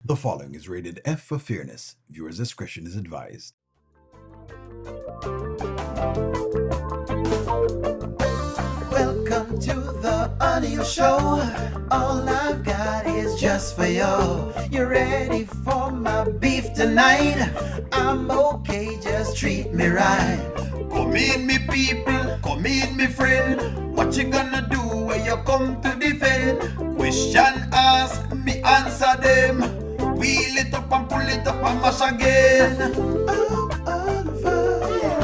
The following is rated F for fairness. Viewers' discretion is advised. Welcome to the Audio Show. All I've got is just for you. You ready for my beef tonight? I'm okay, just treat me right. Come in, me people, come in, me friend. What you gonna do when you come to defend? Question ask, me answer them. Wheel it up and pull it up and mash again. I'm on fire.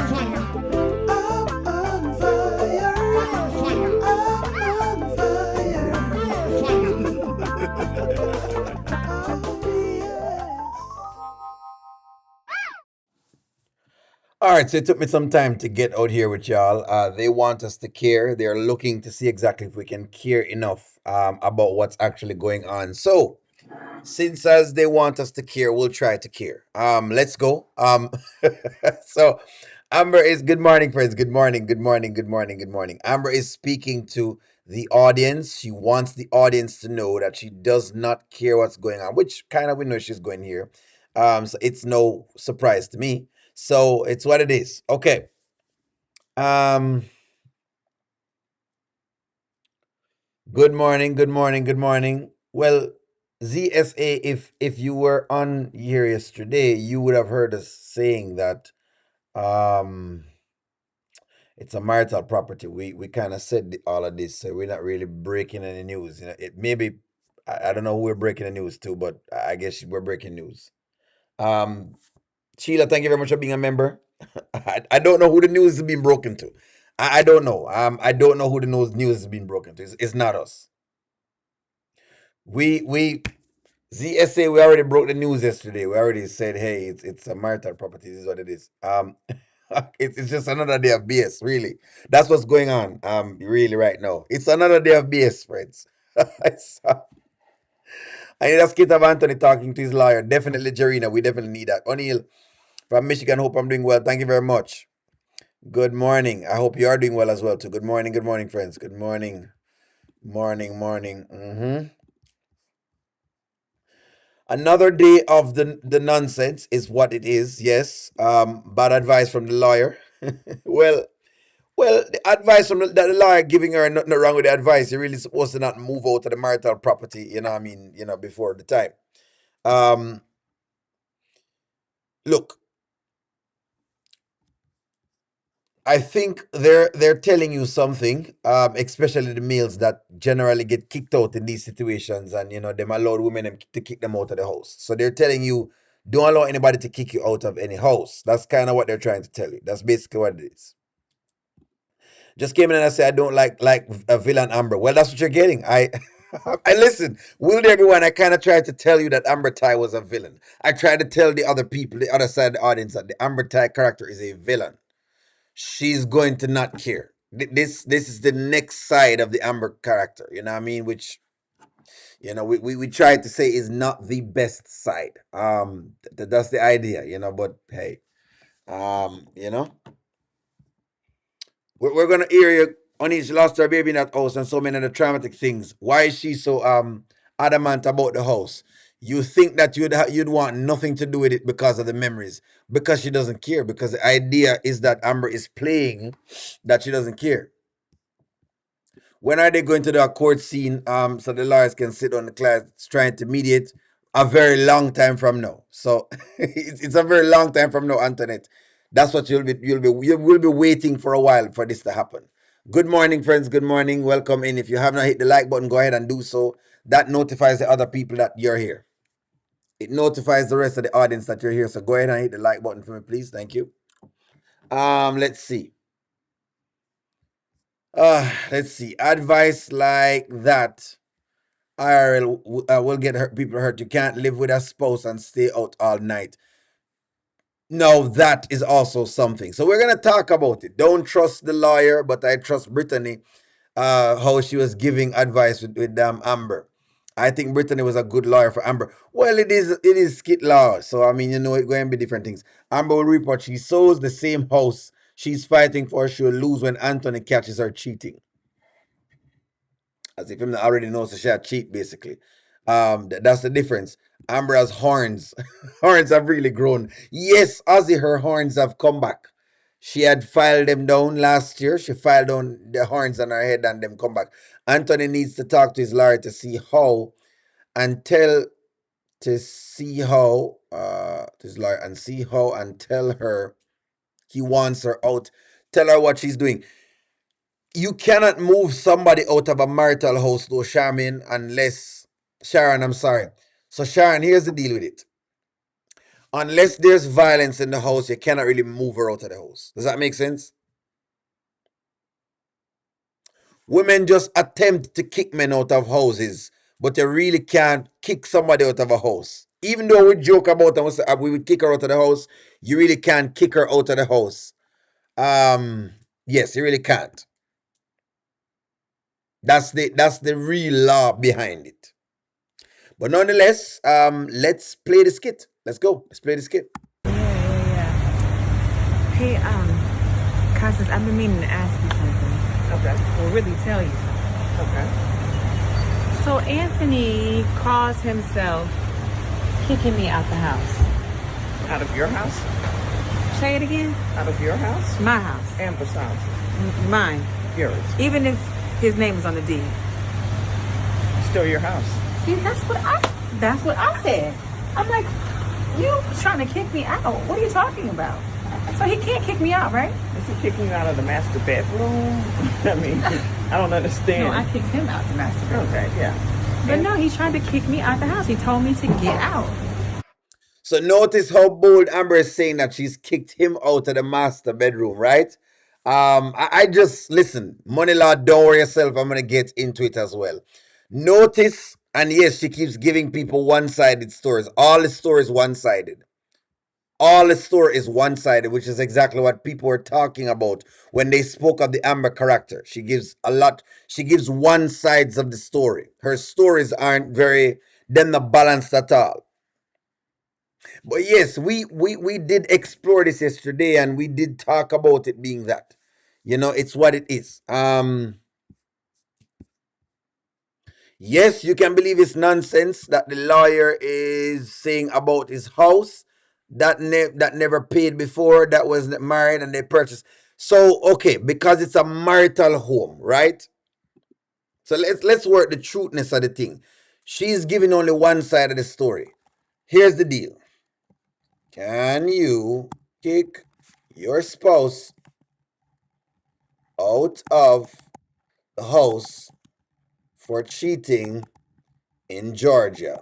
I'm on fire. I'm on fire. Oh, All right, so it took me some time to get out here with y'all. They want us to care. They're looking to see exactly if we can care enough about what's actually going on. So, since as they want us to care, we'll try to care. Let's go. So Amber is good morning, friends. Good morning, good morning, good morning, good morning. Amber is speaking to the audience. She wants the audience to know that she does not care what's going on, which kind of we know she's going here. So it's no surprise to me. So it's what it is. Okay. Um, Good morning, good morning, good morning. Well, ZSA, if you were on here yesterday, you would have heard us saying that um it's a marital property. We kind of said all of this, so we're not really breaking any news. You know, it maybe I don't know who we're breaking the news to, but I guess we're breaking news. Um, Sheila, thank you very much for being a member. I don't know who the news is being broken to. I don't know. I don't know who the news is being broken to. It's not us. We ZSA, we already broke the news yesterday. We already said, hey, it's a marital property. This is what it is. It's just another day of BS, really. That's what's going on, really right now. It's another day of BS, friends. So, I need a skit of Anthony talking to his lawyer. Definitely, Jarena. We definitely need that. O'Neill from Michigan. Hope I'm doing well. Thank you very much. Good morning. I hope you are doing well as well too. Good morning, friends. Good morning, morning. Another day of the nonsense is what it is. Yes. Bad advice from the lawyer. well, well, the advice from the lawyer giving her nothing wrong with the advice. You're really supposed to not move out of the marital property. You know, what I mean, before the time. Um, Look, I think they're telling you something, especially the males that generally get kicked out in these situations, and them allowed women to kick them out of the house. So they're telling you, don't allow anybody to kick you out of any house. That's kind of what they're trying to tell you. That's basically what it is. Just came in and I said I don't like a villain Amber. Well, that's what you're getting. I listen. Will there be one? I kind of tried to tell you that Amber Ty was a villain. I tried to tell the other people, the other side of the audience, that the Amber Ty character is a villain. She's going to not care. This is the next side of the Amber character, you know what I mean? Which we tried to say is not the best side. That's the idea, but hey, you know, we're gonna hear you on his lost her baby in that house and so many other traumatic things. Why is she so adamant about the house? You think that you'd want nothing to do with it because of the memories, because she doesn't care. Because the idea is that Amber is playing that she doesn't care. When are they going to do a court scene so the lawyers can sit on the clients trying to mediate? A very long time from now. So it's a very long time from now, Antoinette. That's what you will be waiting for a while for this to happen. Good morning, friends. Good morning. Welcome in. If you have not hit the like button, go ahead and do so. That notifies the other people that you're here. It notifies the rest of the audience that you're here. So go ahead and hit the like button for me, please. Thank you. Let's see. Let's see. Advice like that IRL will get people hurt. You can't live with a spouse and stay out all night. No, that is also something. So we're gonna talk about it. Don't trust the lawyer, but I trust Brittany. How she was giving advice with Amber. I think Brittany was a good lawyer for Amber. Well, it is skit law, so I mean it's going to be different things. Amber will reap what she sows. The same house she's fighting for, she'll lose when Anthony catches her cheating. As if him already knows she cheat, basically. That's the difference. Amber has horns. Horns have really grown. Yes, Ozzy, her horns have come back. She had filed them down last year. She filed down the horns on her head and them come back. Anthony needs to talk to his lawyer to see how and tell to see how to his lawyer and see how and tell her he wants her out. Tell her what she's doing. You cannot move somebody out of a marital house, though, Charmaine, unless Sharon, I'm sorry. So Sharon, here's the deal with it. Unless there's violence in the house, you cannot really move her out of the house. Does that make sense? Women just attempt to kick men out of houses, but you really can't kick somebody out of a house. Even though we joke about and we say we would kick her out of the house, you really can't kick her out of the house. Yes, you really can't. That's the real law behind it. But nonetheless, let's play the skit. Let's go. Let's play the skit. Yeah. Hey, Constance, I've been meaning to ask you something. Okay. Or really tell you something. Okay. So Anthony calls himself kicking me out the house. Out of your house? Say it again? Out of your house? My house. Amber's house. Mine. Yours. Even if his name is on the deed. Still your house. See, that's what I said. I'm like, you trying to kick me out. What are you talking about? So he can't kick me out, right? Is he kicking you out of the master bedroom? I mean, I don't understand. No, I kicked him out the master bedroom. Okay, yeah. But no, he tried to kick me out the house. He told me to get out. So notice how bold Amber is saying that she's kicked him out of the master bedroom, right? I just listen, money law, don't worry yourself. I'm gonna get into it as well. Notice, and yes, she keeps giving people one-sided stories. All the stories one-sided. All the story is one-sided, which is exactly what people were talking about when they spoke of the Amber character. She gives one sides of the story. Her stories aren't very then not balanced at all. But yes, we did explore this yesterday and we did talk about it being that. It's what it is. Yes, you can believe it's nonsense that the lawyer is saying about his house that never paid before, that was married and they purchased. So okay, because it's a marital home, right? So let's work the truthness of the thing. She's giving only one side of the story. Here's the deal. Can you kick your spouse out of the house for cheating in Georgia?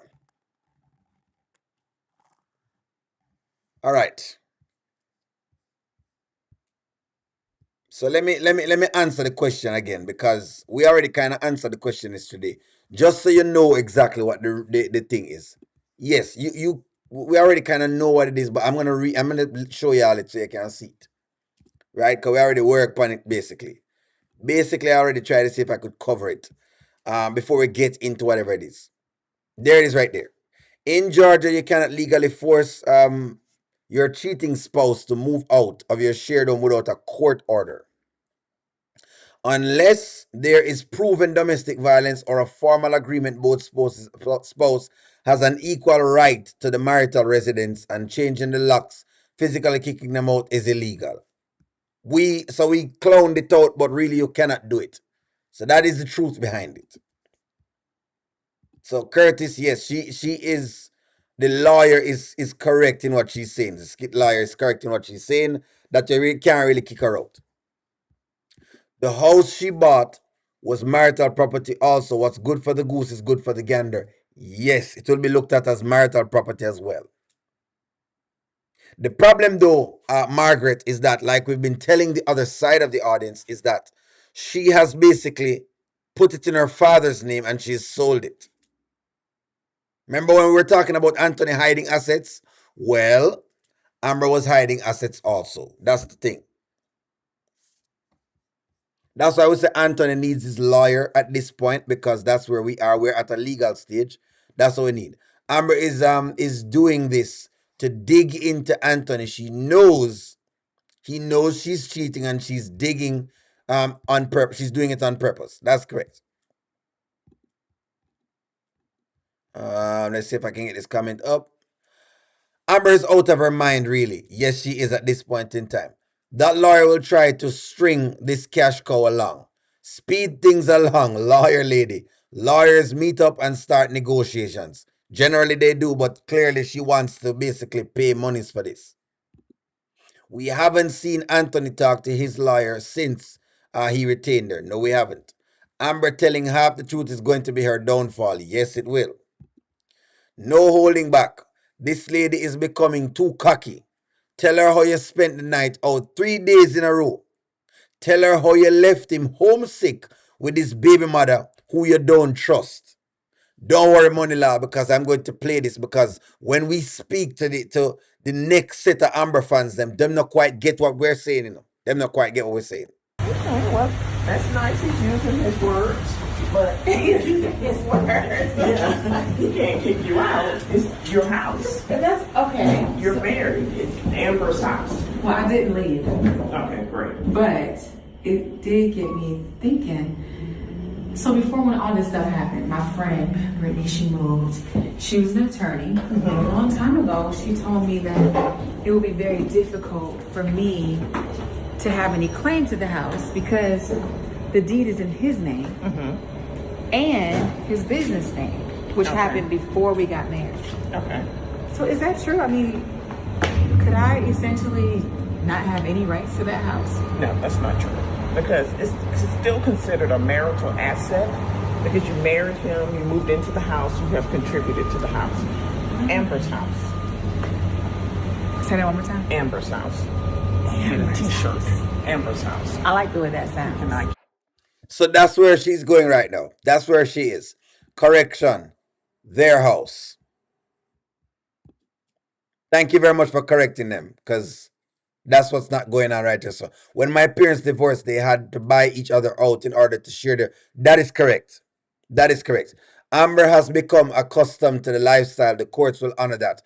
All right. So let me answer the question again because we already kind of answered the question yesterday. Just so you know exactly what the thing is. Yes, you we already kind of know what it is, but I'm gonna show y'all it so you can see it. Right? Because we already worked on it basically. Basically, I already tried to see if I could cover it before we get into whatever it is. There it is right there. In Georgia, you cannot legally force your cheating spouse to move out of your shared home without a court order. Unless there is proven domestic violence or a formal agreement, both spouse has an equal right to the marital residence, and changing the locks, physically kicking them out, is illegal. We clowned it out, but really you cannot do it. So that is the truth behind it. So Curtis, yes, she is the lawyer is correct in what she's saying. The skit lawyer is correct in what she's saying that you really can't really kick her out. The house she bought was marital property also. What's good for the goose is good for the gander. Yes, it will be looked at as marital property as well. The problem, though, Margaret, is that, like we've been telling the other side of the audience, is that she has basically put it in her father's name and she's sold it. Remember when we were talking about Anthony hiding assets? Well, Amber was hiding assets also. That's the thing. That's why I would say Anthony needs his lawyer at this point because that's where we are. We're at a legal stage. That's what we need. Amber is doing this to dig into Anthony. He knows she's cheating and she's digging on purpose. She's doing it on purpose. That's correct. Let's see if I can get this comment up. Amber is out of her mind, really. Yes, she is at this point in time. That lawyer will try to string this cash cow along. Speed things along, lawyer lady. Lawyers meet up and start negotiations. Generally, they do, but clearly she wants to basically pay monies for this. We haven't seen Anthony talk to his lawyer since he retained her. No, we haven't. Amber telling half the truth is going to be her downfall. Yes, it will. No holding back. This lady is becoming too cocky. Tell her how you spent the night out 3 days in a row. Tell her how you left him homesick with his baby mother who you don't trust. Don't worry, Moneylaw, because I'm going to play this because when we speak to the next set of Amber fans, them not quite get what we're saying, you know. Them not quite get what we're saying. Okay, well, that's nice. He's using his words, but He's using his words. yeah, he can't kick you out. It's your house. That's okay. You're married. It's Amber's house. Well, I didn't leave, Okay, great. but it did get me thinking. So before when all this stuff happened, my friend Brittany, she moved. She was an attorney. And a long time ago, she told me that it would be very difficult for me to have any claim to the house because the deed is in his name and his business name, which Okay. happened before we got married. Okay. So is that true? I mean, could I essentially not have any rights to that house? No, that's not true. Because it's still considered a marital asset. Because you married him, you moved into the house, you have contributed to the house. Amber's house. Say that one more time. Amber's house. Get a t-shirt. Amber's house. I like the way that sounds. And I So that's where she's going right now. That's where she is. Correction. Their house. Thank you very much for correcting them because that's what's not going on right here. So when my parents divorced, they had to buy each other out in order to share their. That is correct. That is correct. Amber has become accustomed to the lifestyle. The courts will honor that.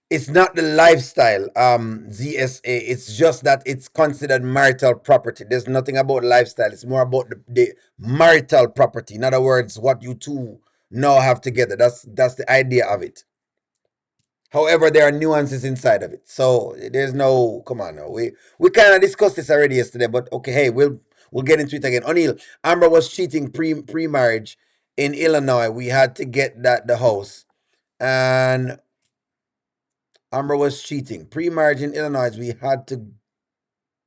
It's not the lifestyle, ZSA. It's just that it's considered marital property. There's nothing about lifestyle. It's more about the marital property. In other words, what you two now have together. That's the idea of it. However, there are nuances inside of it. So there's no come on now. We kind of discussed this already yesterday, but okay, hey, we'll get into it again. O'Neill, Amber was cheating pre marriage in Illinois. We had to get the house. And Amber was cheating. Pre-marriage in Illinois, we had to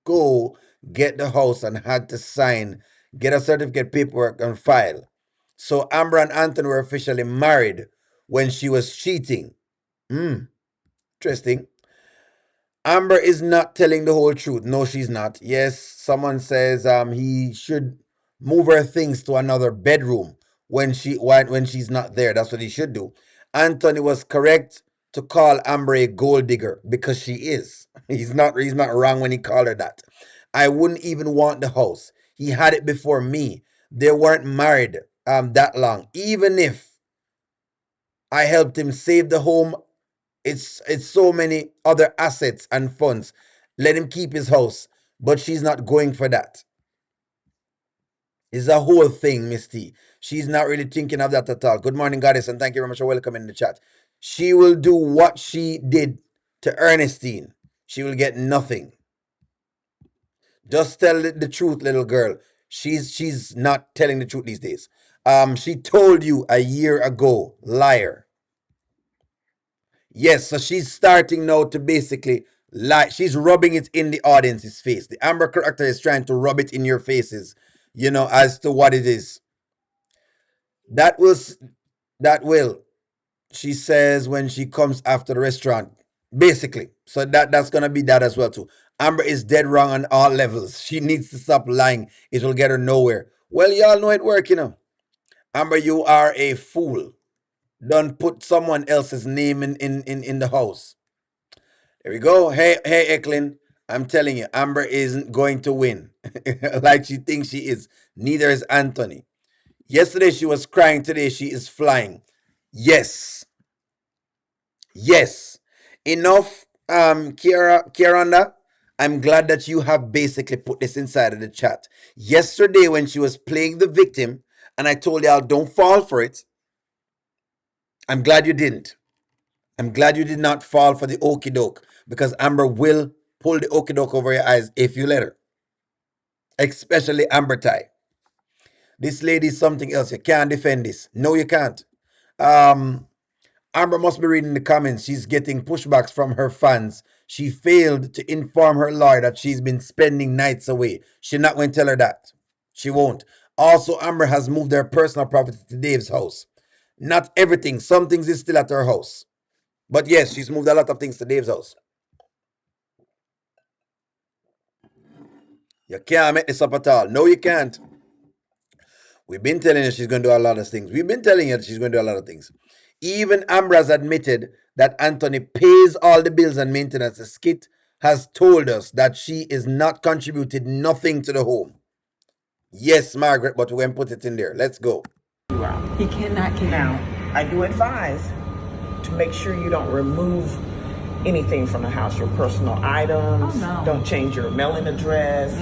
go get the house and had to sign, get a certificate, paperwork, and file. So Amber and Anthony were officially married when she was cheating. Interesting. Amber is not telling the whole truth. No, she's not. Yes, someone says he should move her things to another bedroom when she's not there. That's what he should do. Anthony was correct to call Amber a gold digger because she is. He's not wrong when he called her that. I wouldn't even want the house. He had it before me. They weren't married that long. Even if I helped him save the home, it's so many other assets and funds. Let him keep his house, but she's not going for that. It's a whole thing, Miss T. She's not really thinking of that at all. Good morning, Goddess, and thank you very much for welcoming in the chat. She will do what she did to Ernestine. She will get nothing. Just tell the truth, little girl. She's not telling the truth these days. She told you a year ago, liar. Yes, so she's starting now to basically lie. She's rubbing it in the audience's face. The Amber character is trying to rub it in your faces, as to what it is. That will, she says when she comes after the restaurant. Basically. So that's gonna be that as well too. Amber is dead wrong on all levels. She needs to stop lying. It will get her nowhere. Well, y'all know it work, Amber, you are a fool. Don't put someone else's name in the house. There we go. Hey, Eklund. I'm telling you, Amber isn't going to win like she thinks she is. Neither is Anthony. Yesterday she was crying. Today she is flying. Yes. Yes. Enough, Kieranda. I'm glad that you have basically put this inside of the chat. Yesterday when she was playing the victim, and I told y'all don't fall for it. I'm glad you didn't. I'm glad you did not fall for the okey doke, because Amber will pull the okey doke over your eyes if you let her. Especially Amber Ty. This lady is something else. You can't defend this. No, you can't. Um, Amber must be reading the comments. She's getting pushbacks from her fans. She failed to inform her lawyer that she's been spending nights away. She's not going to tell her that. She won't. Also, Amber has moved her personal property to Dave's house. Not everything. Some things is still at her house. But yes, she's moved a lot of things to Dave's house. You can't make this up at all. No, you can't. We've been telling her she's going to do a lot of things. We've been telling her she's going to do a lot of things. Even Amber has admitted that Anthony pays all the bills and maintenance. The skit has told us that she is not contributed nothing to the home. Yes, Margaret, but we're going to put it in there. Let's go. He cannot kick Now, out. I do advise to make sure you don't remove anything from the house, your personal items. Oh, no. Don't change your mailing address.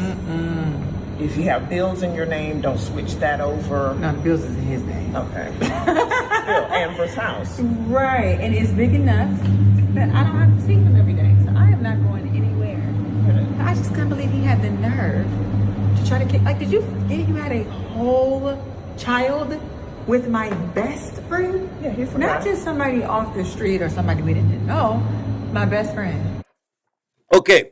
If you have bills in your name, don't switch that over. No, the bills is in his name. Okay. Still Amber's house. Right, and it's big enough that I don't have to see him every day. So I am not going anywhere. I just can't believe he had the nerve to try to kick. Like, did you forget you had a whole child with my best friend? Yeah, he forgot. Not just somebody off the street or somebody we didn't know. My best friend. Okay.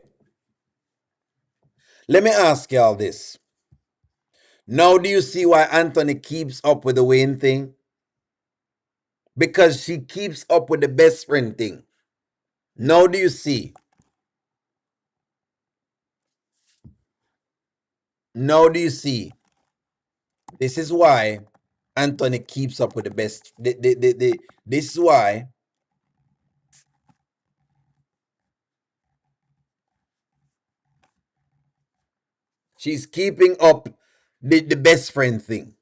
Let me ask y'all this. Now, do you see why Anthony keeps up with the Wayne thing? Because she keeps up with the best friend thing. Now, do you see? Now, do you see? This is why Anthony keeps up with the best. This is why she's keeping up the best friend thing.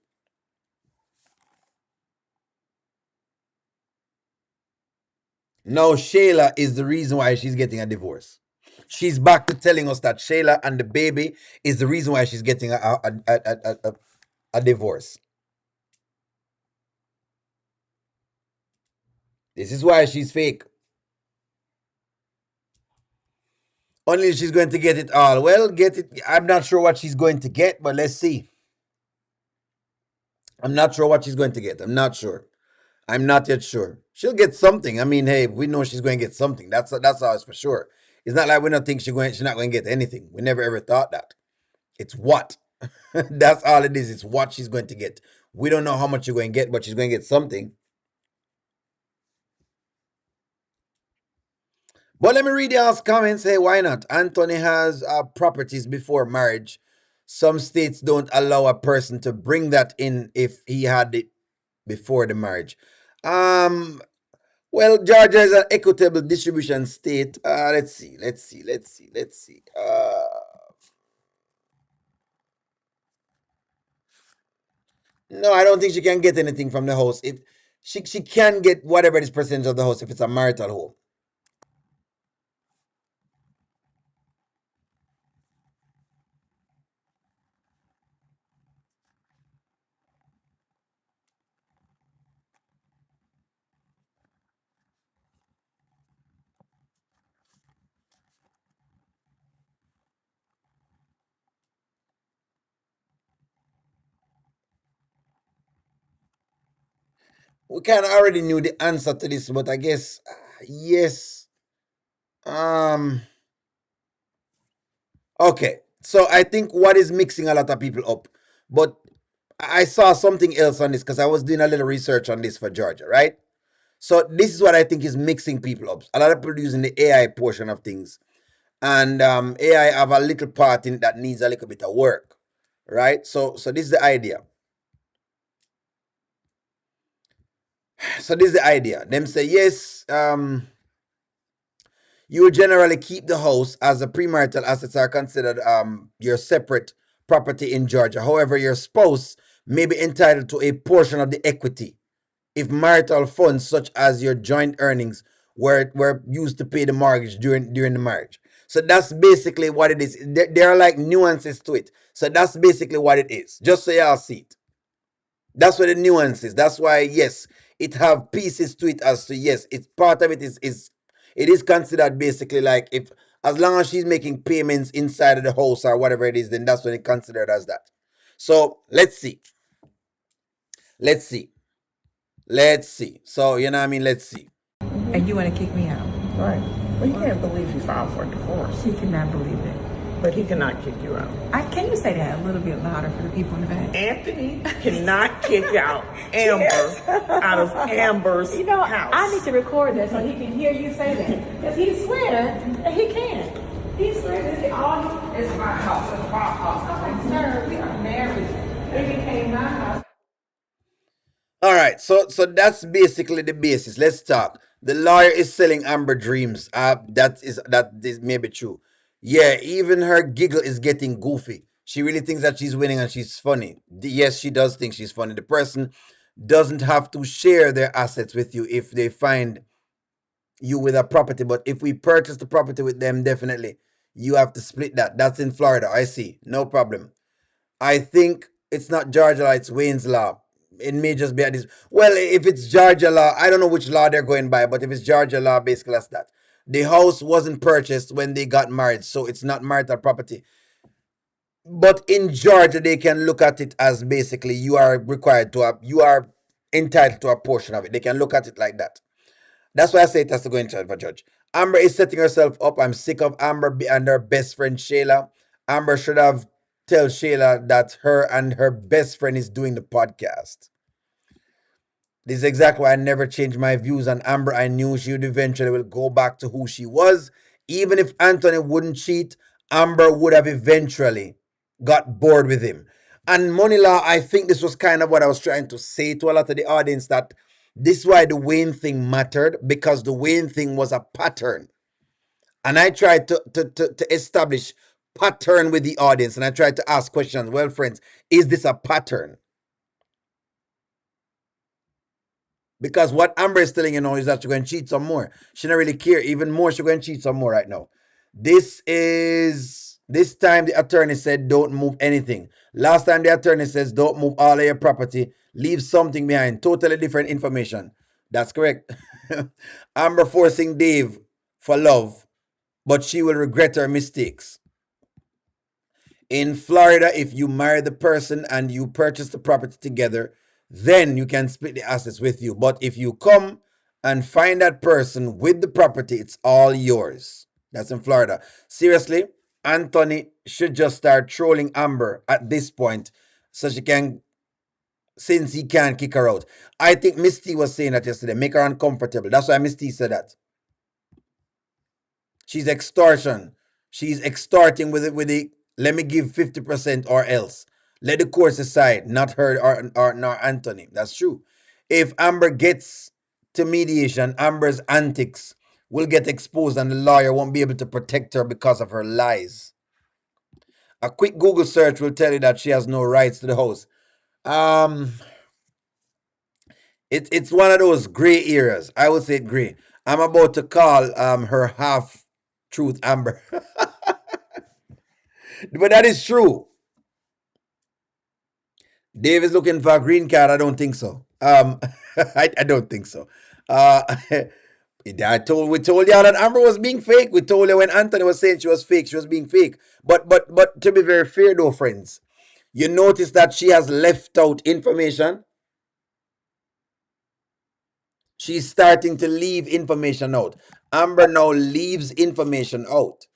Now, Shayla is the reason why she's getting a divorce. She's back to telling us that Shayla and the baby is the reason why she's getting a divorce. This is why she's fake. Only she's going to get it all. Well, get it. I'm not sure what she's going to get, but let's see. I'm not sure what she's going to get. I'm not sure. I'm not yet sure. She'll get something. I mean, hey, we know she's going to get something. That's ours for sure. It's not like we don't think she's not going to get anything. We never ever thought that. It's what. That's all it is. It's what she's going to get. We don't know how much she's going to get, but she's going to get something. But let me read y'all's comments. Hey, why not? Anthony has properties before marriage. Some states don't allow a person to bring that in if he had it before the marriage. Well, Georgia is an equitable distribution state. Let's see. No, I don't think she can get anything from the house. If she can get whatever is percentage of the house if it's a marital home. We kind of already knew the answer to this, but I guess yes. Okay, so I think what is mixing a lot of people up, but I saw something else on this because I was doing a little research on this for Georgia, right? So this is what I think is mixing people up. A lot of people using the AI portion of things, and AI have a little part in that needs a little bit of work, right? So this is the idea. So this is the idea. Them say yes. You will generally keep the house as the premarital assets are considered your separate property in Georgia. However, your spouse may be entitled to a portion of the equity if marital funds such as your joint earnings were used to pay the mortgage during the marriage. So that's basically what it is. There are like nuances to it. So that's basically what it is. Just so y'all see it. That's what the nuance is. That's why, yes, it have pieces to it as to yes, it's part of it is it is considered basically like if as long as she's making payments inside of the house or whatever it is, then that's when it considered as that. So let's see. Let's see. Let's see. So you know what I mean? Let's see. And you want to kick me out? Right. Well, he can't believe he filed for a divorce, She cannot believe it. but he cannot kick you out. Can you say that a little bit louder for the people in the back? Anthony cannot kick out Amber out of Amber's house. I need to record that so he can hear you say that. Because he swear that he can. He swears that all it's my house, it's my house. I'm like, sir, we are married. It became my house. All right, so that's basically the basis. Let's talk. The lawyer is selling Amber dreams. That is maybe true. Yeah, even her giggle is getting goofy. She really thinks that she's winning and she's funny. Yes, she does think she's funny. The person doesn't have to share their assets with you if they find you with a property. But if we purchase the property with them, definitely you have to split that. That's in Florida. I see. No problem. I think it's not Georgia law, it's Wayne's law. It may just be at this. Well, if it's Georgia law, I don't know which law they're going by, but if it's Georgia law, basically that's that. The house wasn't purchased when they got married, so it's not marital property. But in Georgia, they can look at it as basically you are required to have, you are entitled to a portion of it. They can look at it like that. That's why I say it has to go in front of a judge. Amber is setting herself up. I'm sick of Amber and her best friend Shayla. Amber should have tell Shayla that her and her best friend is doing the podcast. This is exactly why I never changed my views on Amber. I knew she would eventually will go back to who she was. Even if Anthony wouldn't cheat, Amber would have eventually got bored with him. And Monila, I think this was kind of what I was trying to say to a lot of the audience, that this is why the Wayne thing mattered, because the Wayne thing was a pattern. And I tried to establish pattern with the audience, and I tried to ask questions. Well, friends, is this a pattern? Because what Amber is telling you now is that she's going to cheat some more. She don't really care. Even more, she's going to cheat some more right now. This time the attorney said don't move anything. Last time the attorney says don't move all of your property. Leave something behind. Totally different information. That's correct. Amber forcing Dave for love, but she will regret her mistakes. In Florida, if you marry the person and you purchase the property together, then you can split the assets with you. But if you come and find that person with the property, it's all yours. That's in Florida. Seriously, Anthony should just start trolling Amber at this point so she can, since he can't kick her out. I think Misty was saying that yesterday, make her uncomfortable. That's why Misty said that. She's extortion. She's extorting with it, let me give 50% or else. Let the courts decide, not her or nor Anthony. That's true. If Amber gets to mediation, Amber's antics will get exposed and the lawyer won't be able to protect her because of her lies. A quick Google search will tell you that she has no rights to the house. It's one of those gray areas. I would say gray. I'm about to call her half truth Amber. But that is true. Dave is looking for a green card. I don't think so. I don't think so. We told y'all that Amber was being fake. We told you when Anthony was saying she was fake, she was being fake. But to be very fair though, friends, you notice that she has left out information. She's starting to leave information out. Amber now leaves information out.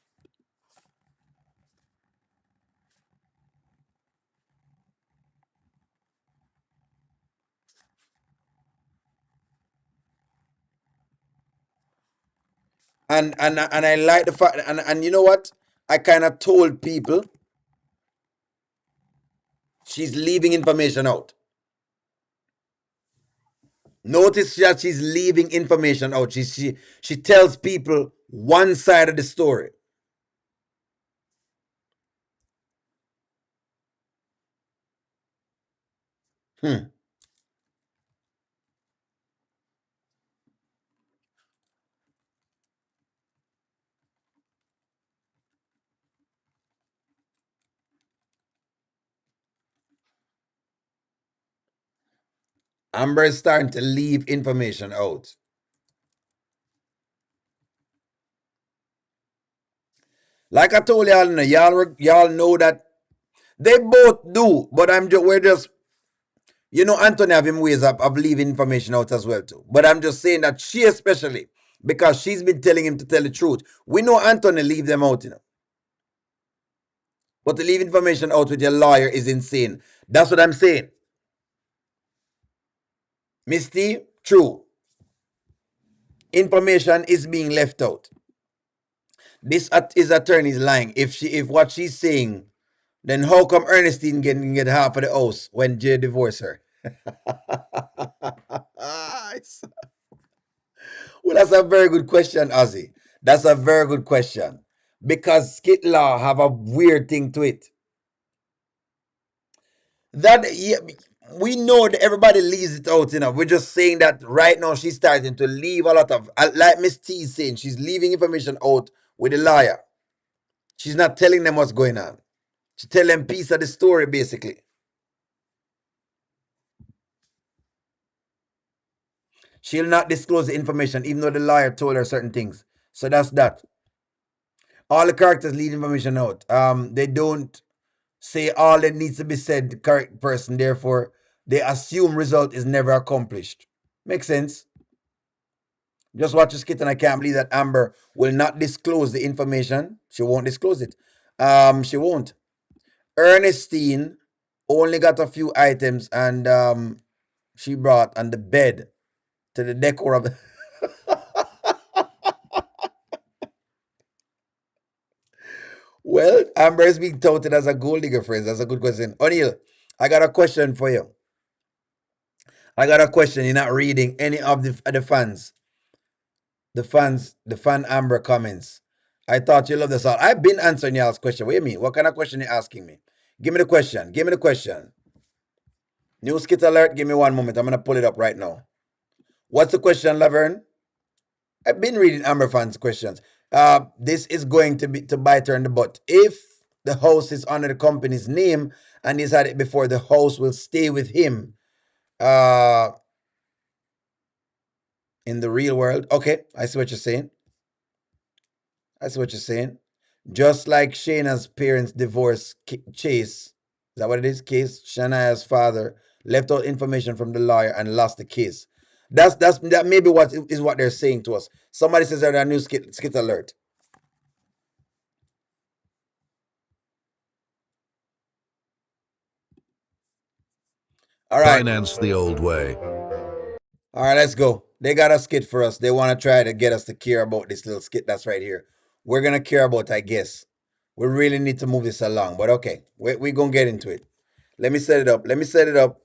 And I like the fact, and you know what? I kind of told people she's leaving information out. Notice that she's leaving information out. She tells people one side of the story. Hmm. Amber is starting to leave information out. Like I told y'all, y'all know that they both do, but we're just, Anthony have him ways of leaving information out as well too. But I'm just saying that she especially, because she's been telling him to tell the truth. We know Anthony leave them out. But to leave information out with your lawyer is insane. That's what I'm saying. Misty, true. Information is being left out. This is attorney's lying. If what she's saying, then how come Ernestine can get half of the house when Jay divorced her? Well, that's a very good question, Ozzy. That's a very good question. Because skit law have a weird thing to it. That, yeah, we know that everybody leaves it out. We're just saying that right now she's starting to leave a lot of, like Miss T is saying, she's leaving information out with the lawyer. She's not telling them what's going on. She tell them piece of the story, basically. She'll not disclose the information, even though the lawyer told her certain things. So that's that. All the characters leave information out. They don't say all that needs to be said, the correct person, therefore, they assume result is never accomplished. Makes sense? Just watch the skit, and I can't believe that Amber will not disclose the information. She won't disclose it. She won't. Ernestine only got a few items, and she brought on the bed to the decor of the Well, Amber is being touted as a gold digger, friends. That's a good question. O'Neill, I got a question for you. I got a question. You're not reading any of the fans. The fan Amber comments. I thought you loved this all. I've been answering y'all's question. What do you mean? What kind of question you asking me? Give me the question. Give me the question. New skit alert. Give me one moment. I'm gonna pull it up right now. What's the question, Laverne? I've been reading Amber fans' questions. This is going to be to bite her in the butt. If the house is under the company's name and he's had it before, the house will stay with him. In the real world. Okay, I see what you're saying. I see what you're saying. Just like Shayna's parents divorced Chase. Is that what it is? Case Shania's father left out information from the lawyer and lost the case. That may be what is what they're saying to us. Somebody says there's a new skit alert. All right. Finance the old way. All right, let's go. They got a skit for us. They want to try to get us to care about this little skit that's right here. We're going to care about, I guess. We really need to move this along, but okay. We're going to get into it. Let me set it up. Let me set it up.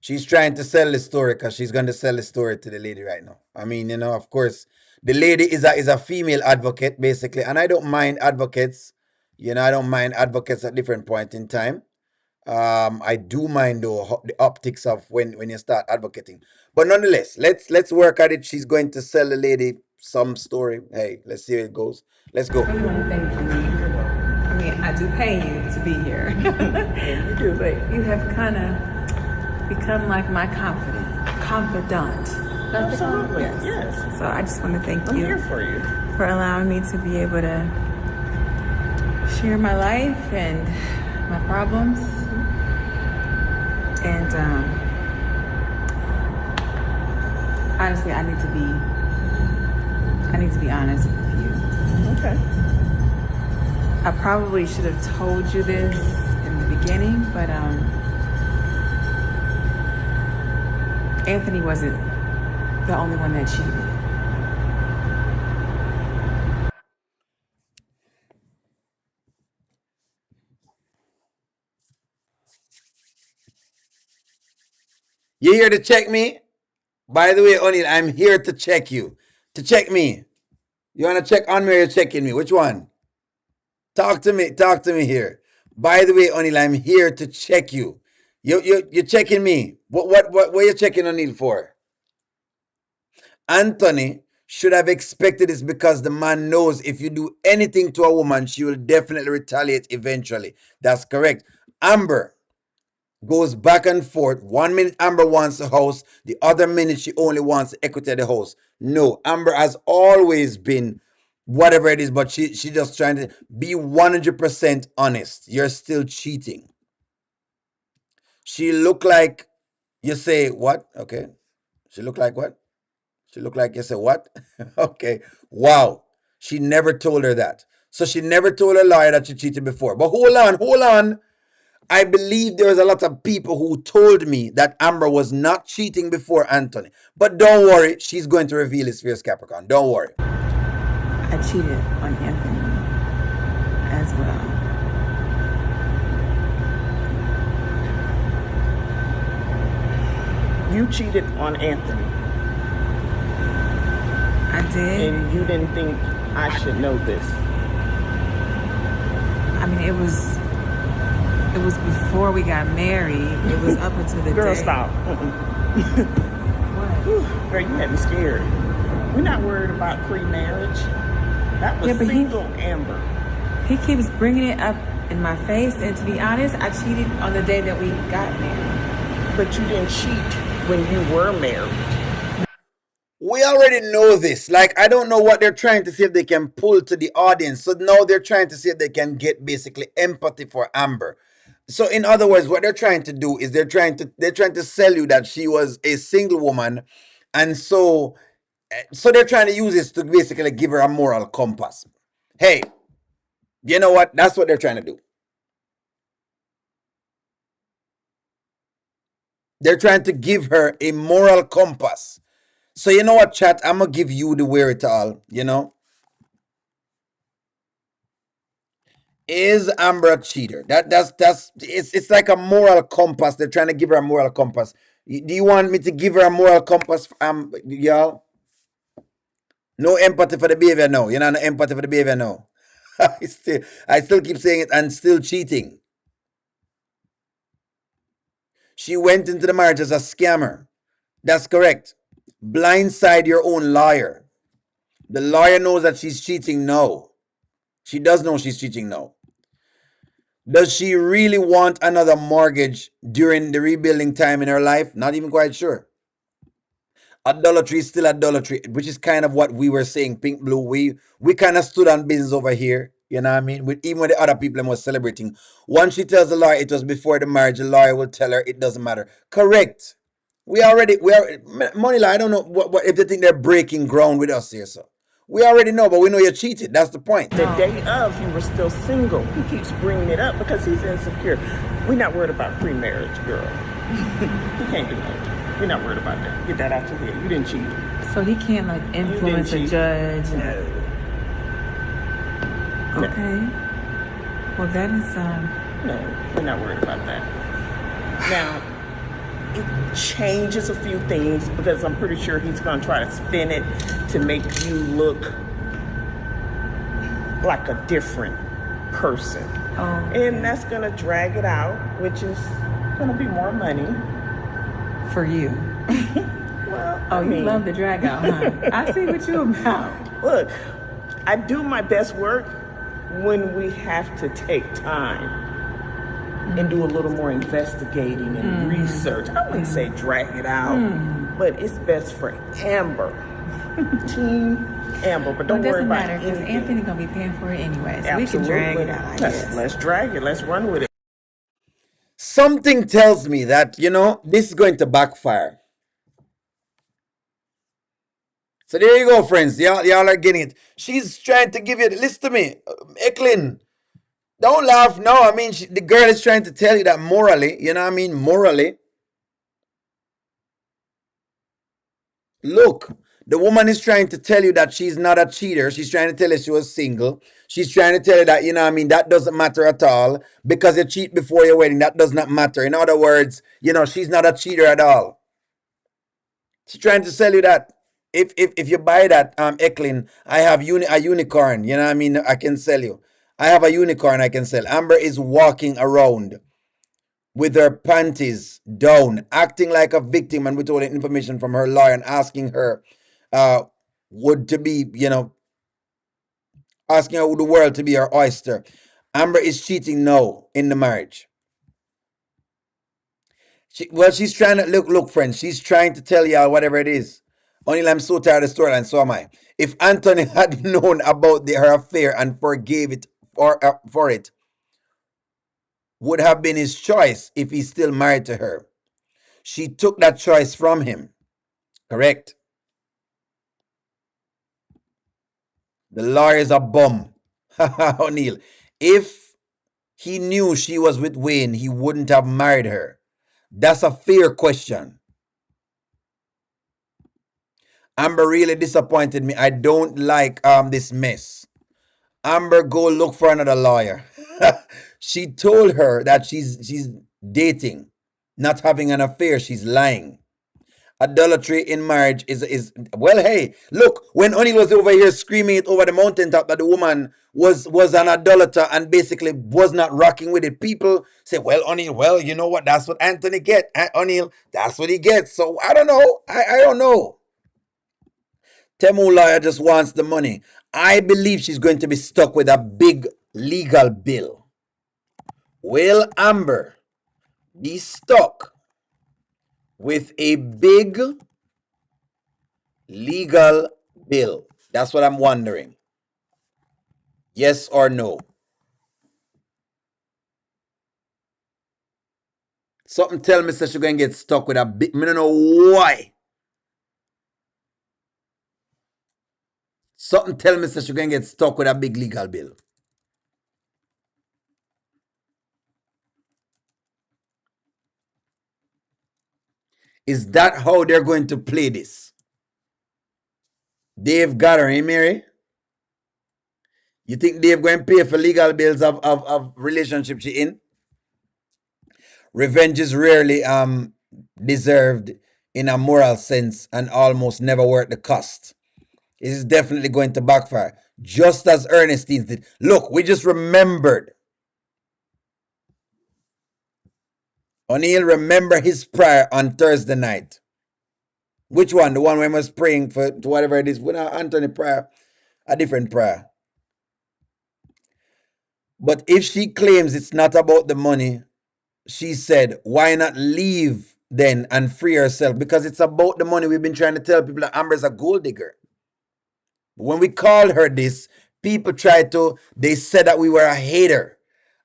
She's trying to sell the story because she's going to sell the story to the lady right now. I mean, of course, the lady is a female advocate, basically. And I don't mind advocates. I don't mind advocates at different point in time. I do mind though the optics of when you start advocating, but nonetheless, let's work at it. She's going to sell the lady some story. Hey, let's see how it goes. Let's go. I want to thank you. I mean, I do pay you to be here. You do. But you have kind of become like my confidant. Absolutely. Yes. So I just want to thank I'm you here for you. for allowing me to be able to share my life and my problems. And honestly, I need to be honest with you. Okay. I probably should have told you this in the beginning, but Anthony wasn't the only one that cheated. You here to check me? By the way, O'Neill, I'm here to check you. To check me. You want to check on me or you're checking me? Which one? Talk to me. Talk to me here. By the way, O'Neill, I'm here to check you. You're checking me. What are you checking O'Neill for? Anthony should have expected this because the man knows if you do anything to a woman, she will definitely retaliate eventually. That's correct. Amber goes back and forth. 1 minute Amber wants the house, the other minute she only wants the equity of the house. No, Amber has always been whatever it is, but she just trying to be 100% honest. You're still cheating. She look like you say what? Okay. She look like what? She looked like you said, what? Okay. Wow. She never told her that. So she never told her lawyer that she cheated before. But hold on, hold on. I believe there's a lot of people who told me that Amber was not cheating before Anthony. But don't worry, she's going to reveal his fierce Capricorn. Don't worry. I cheated on Anthony as well. You cheated on Anthony, I did. and you didn't think I should know this. I mean, it was before we got married. It was up until the Girl, day. stop. What? Girl, you had me scared. We're not worried about pre-marriage. That was Yeah, but single Amber. He keeps bringing it up in my face, and to be honest, I cheated on the day that we got married. But you didn't cheat when you were married. We already know this. Like, I don't know what they're trying to see if they can pull to the audience. So now they're trying to see if they can get basically empathy for Amber. So in other words, what they're trying to do is they're trying to sell you that she was a single woman, and so they're trying to use this to basically give her a moral compass. Hey, you know what? That's what they're trying to do. They're trying to give her a moral compass. So you know what, chat? I'm gonna give you the wherewithal. Is Amber a cheater? That's it's like a moral compass. They're trying to give her a moral compass. Do you want me to give her a moral compass? Y'all. No empathy for the behavior, no. You know, no empathy for the behavior, no. I still keep saying it and still cheating. She went into the marriage as a scammer. That's correct. Blindside your own lawyer. The lawyer knows that she's cheating. No. She does know she's cheating. No. Does she really want another mortgage during the rebuilding time in her life? Not even quite sure. Idolatry is still idolatry, which is kind of what we were saying, Pink Blue. We kind of stood on business over here. You know what I mean? Even when the other people was celebrating. Once she tells the lawyer it was before the marriage, the lawyer will tell her it doesn't matter. Correct. We are Money, I don't know what if they think they're breaking ground with us here, so. We already know, but we know you cheated. That's the point. The day of, you were still single. He keeps bringing it up because he's insecure. We're not worried about pre-marriage, girl. He can't do that. We're not worried about that. Get that out your head. You didn't cheat. So he can't like influence a cheat. judge. No. Okay. Well, that is No, we're not worried about that. Now, it changes a few things because I'm pretty sure he's going to try to spin it to make you look like a different person. Oh. And that's going to drag it out, which is going to be more money. For you. Well, Oh, you love the drag out, huh? I see what you about. Look, I do my best work when we have to take time and do a little more investigating and research. I wouldn't say drag it out, but it's best for Amber. Team Amber, but don't Well, it worry doesn't about matter because anything. Anthony's gonna be paying for it anyway, so Absolutely. we can drag it out. I guess. Let's drag it. Let's run with it. Something tells me that, this is going to backfire. So there you go, friends. Y'all are getting it. She's trying to give you, listen to me, Eklin. Don't laugh. No, I mean, the girl is trying to tell you that morally, you know what I mean? Morally. Look, the woman is trying to tell you that she's not a cheater. She's trying to tell you she was single. She's trying to tell you that, you know what I mean, that doesn't matter at all. Because you cheat before your wedding, that does not matter. In other words, she's not a cheater at all. She's trying to sell you that. If you buy that, Eklin, I have a unicorn, you know what I mean, I can sell you. I have a unicorn I can sell. Amber is walking around with her panties down, acting like a victim and withholding information from her lawyer and asking her would to be, asking her the world to be her oyster. Amber is cheating now in the marriage. She's trying to look, friends. She's trying to tell y'all whatever it is. Only I'm so tired of the storyline, so am I. If Anthony had known about her affair and forgave it for it, would have been his choice if he's still married to her. She took that choice from him. Correct. The lawyer is a bum. O'Neill. If he knew she was with Wayne, he wouldn't have married her. That's a fair question. Amber really disappointed me. I don't like this mess. Amber, go look for another lawyer. She told her that she's dating, not having an affair. She's lying. Adultery in marriage is well. Hey, look, when O'Neill was over here screaming it over the mountaintop that the woman was an adulterer and basically was not rocking with it, people say, well, O'Neill, well, you know what? That's what Anthony get. O'Neill, that's what he gets. So I don't know. I don't know. Temu lawyer just wants the money. I believe she's going to be stuck with a big legal bill. Will Amber be stuck with a big legal bill? That's what I'm wondering. Yes or no? Something tell me that she's going to get stuck with a big... I don't know why. Something tell me that she's going to get stuck with a big legal bill. Is that how they're going to play this? Dave got her, eh, Mary? You think Dave going to pay for legal bills of relationship she in? Revenge is rarely deserved in a moral sense and almost never worth the cost. It is definitely going to backfire, just as Ernestine did. Look, we just remembered. O'Neill remember his prayer on Thursday night. Which one? The one when I was praying for whatever it is. When Anthony prayer, a different prayer. But if she claims it's not about the money, she said, why not leave then and free herself? Because it's about the money. We've been trying to tell people that Amber's a gold digger. When we called her this, people they said that we were a hater.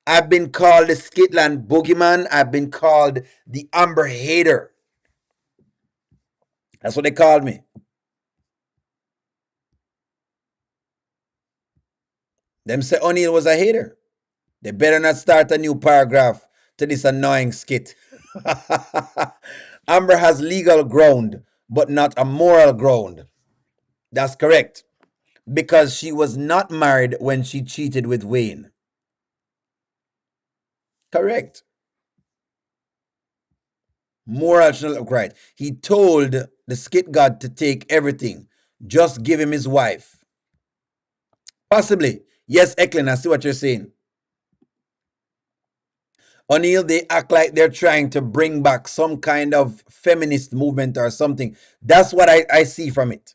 I've been called the Skitland boogeyman. I've been called the Amber hater. That's what they called me. Them say O'Neill was a hater. They better not start a new paragraph to this annoying skit. Amber has legal ground, but not a moral ground. That's correct. Because she was not married when she cheated with Wayne. Correct. Moral should not look right. He told the skit god to take everything. Just give him his wife. Possibly. Yes, Eklund, I see what you're saying. O'Neill, they act like they're trying to bring back some kind of feminist movement or something. That's what I see from it.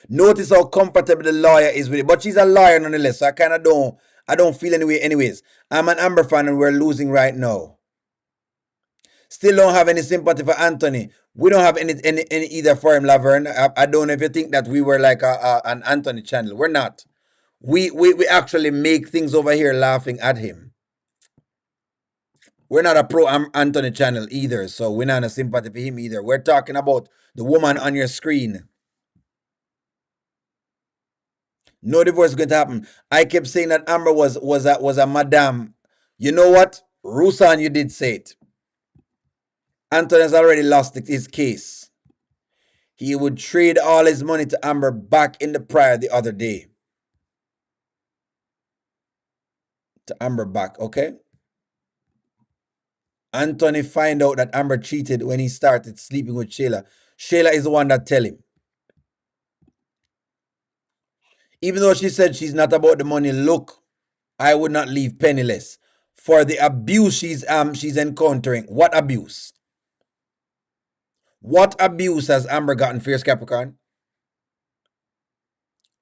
Notice how comfortable the lawyer is with it. But she's a lawyer nonetheless, so I don't feel anyway. Anyways, I'm an Amber fan and we're losing right now. Still don't have any sympathy for Anthony. We don't have any either for him, Laverne. I don't know if you think that we were like an Anthony channel. We're not. We actually make things over here laughing at him. We're not a pro Anthony channel either, so we're not a sympathy for him either. We're talking about the woman on your screen. No divorce is going to happen. I kept saying that Amber was a madam. You know what? Rusan, you did say it. Anthony has already lost his case. He would trade all his money to Amber back in the prior the other day. To Amber back, okay? Anthony find out that Amber cheated when he started sleeping with Shayla. Shayla is the one that tell him. Even though she said she's not about the money, look, I would not leave penniless for the abuse she's encountering. What abuse? What abuse has Amber gotten, Fierce Capricorn?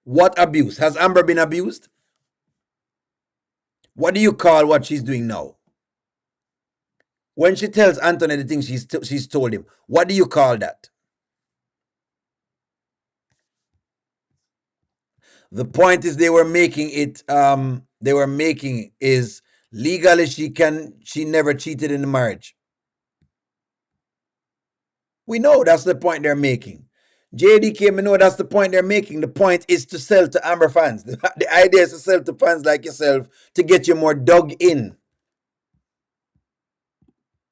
What abuse? Has Amber been abused? What do you call what she's doing now? When she tells Anthony the things she's told him, what do you call that? The point is they were making is legally she never cheated in the marriage. We know that's the point they're making. JDK, we know that's the point they're making. The point is to sell to Amber fans. The idea is to sell to fans like yourself to get you more dug in.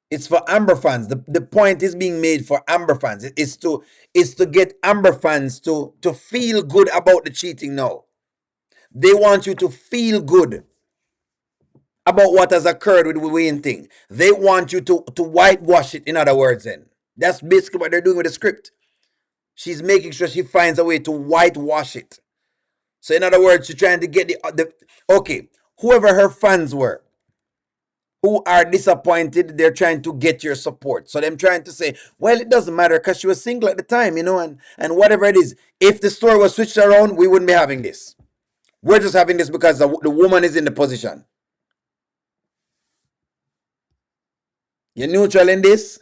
It's for Amber fans. The point is being made for Amber fans. It's to get Amber fans to feel good about the cheating now. They want you to feel good about what has occurred with the Wayne thing. They want you to whitewash it, in other words, then. That's basically what they're doing with the script. She's making sure she finds a way to whitewash it. So in other words, she's trying to get okay, whoever her fans were, who are disappointed, they're trying to get your support. So them trying to say, well, it doesn't matter because she was single at the time, and whatever it is. If the story was switched around, we wouldn't be having this. We're just having this because the woman is in the position. You're neutral in this?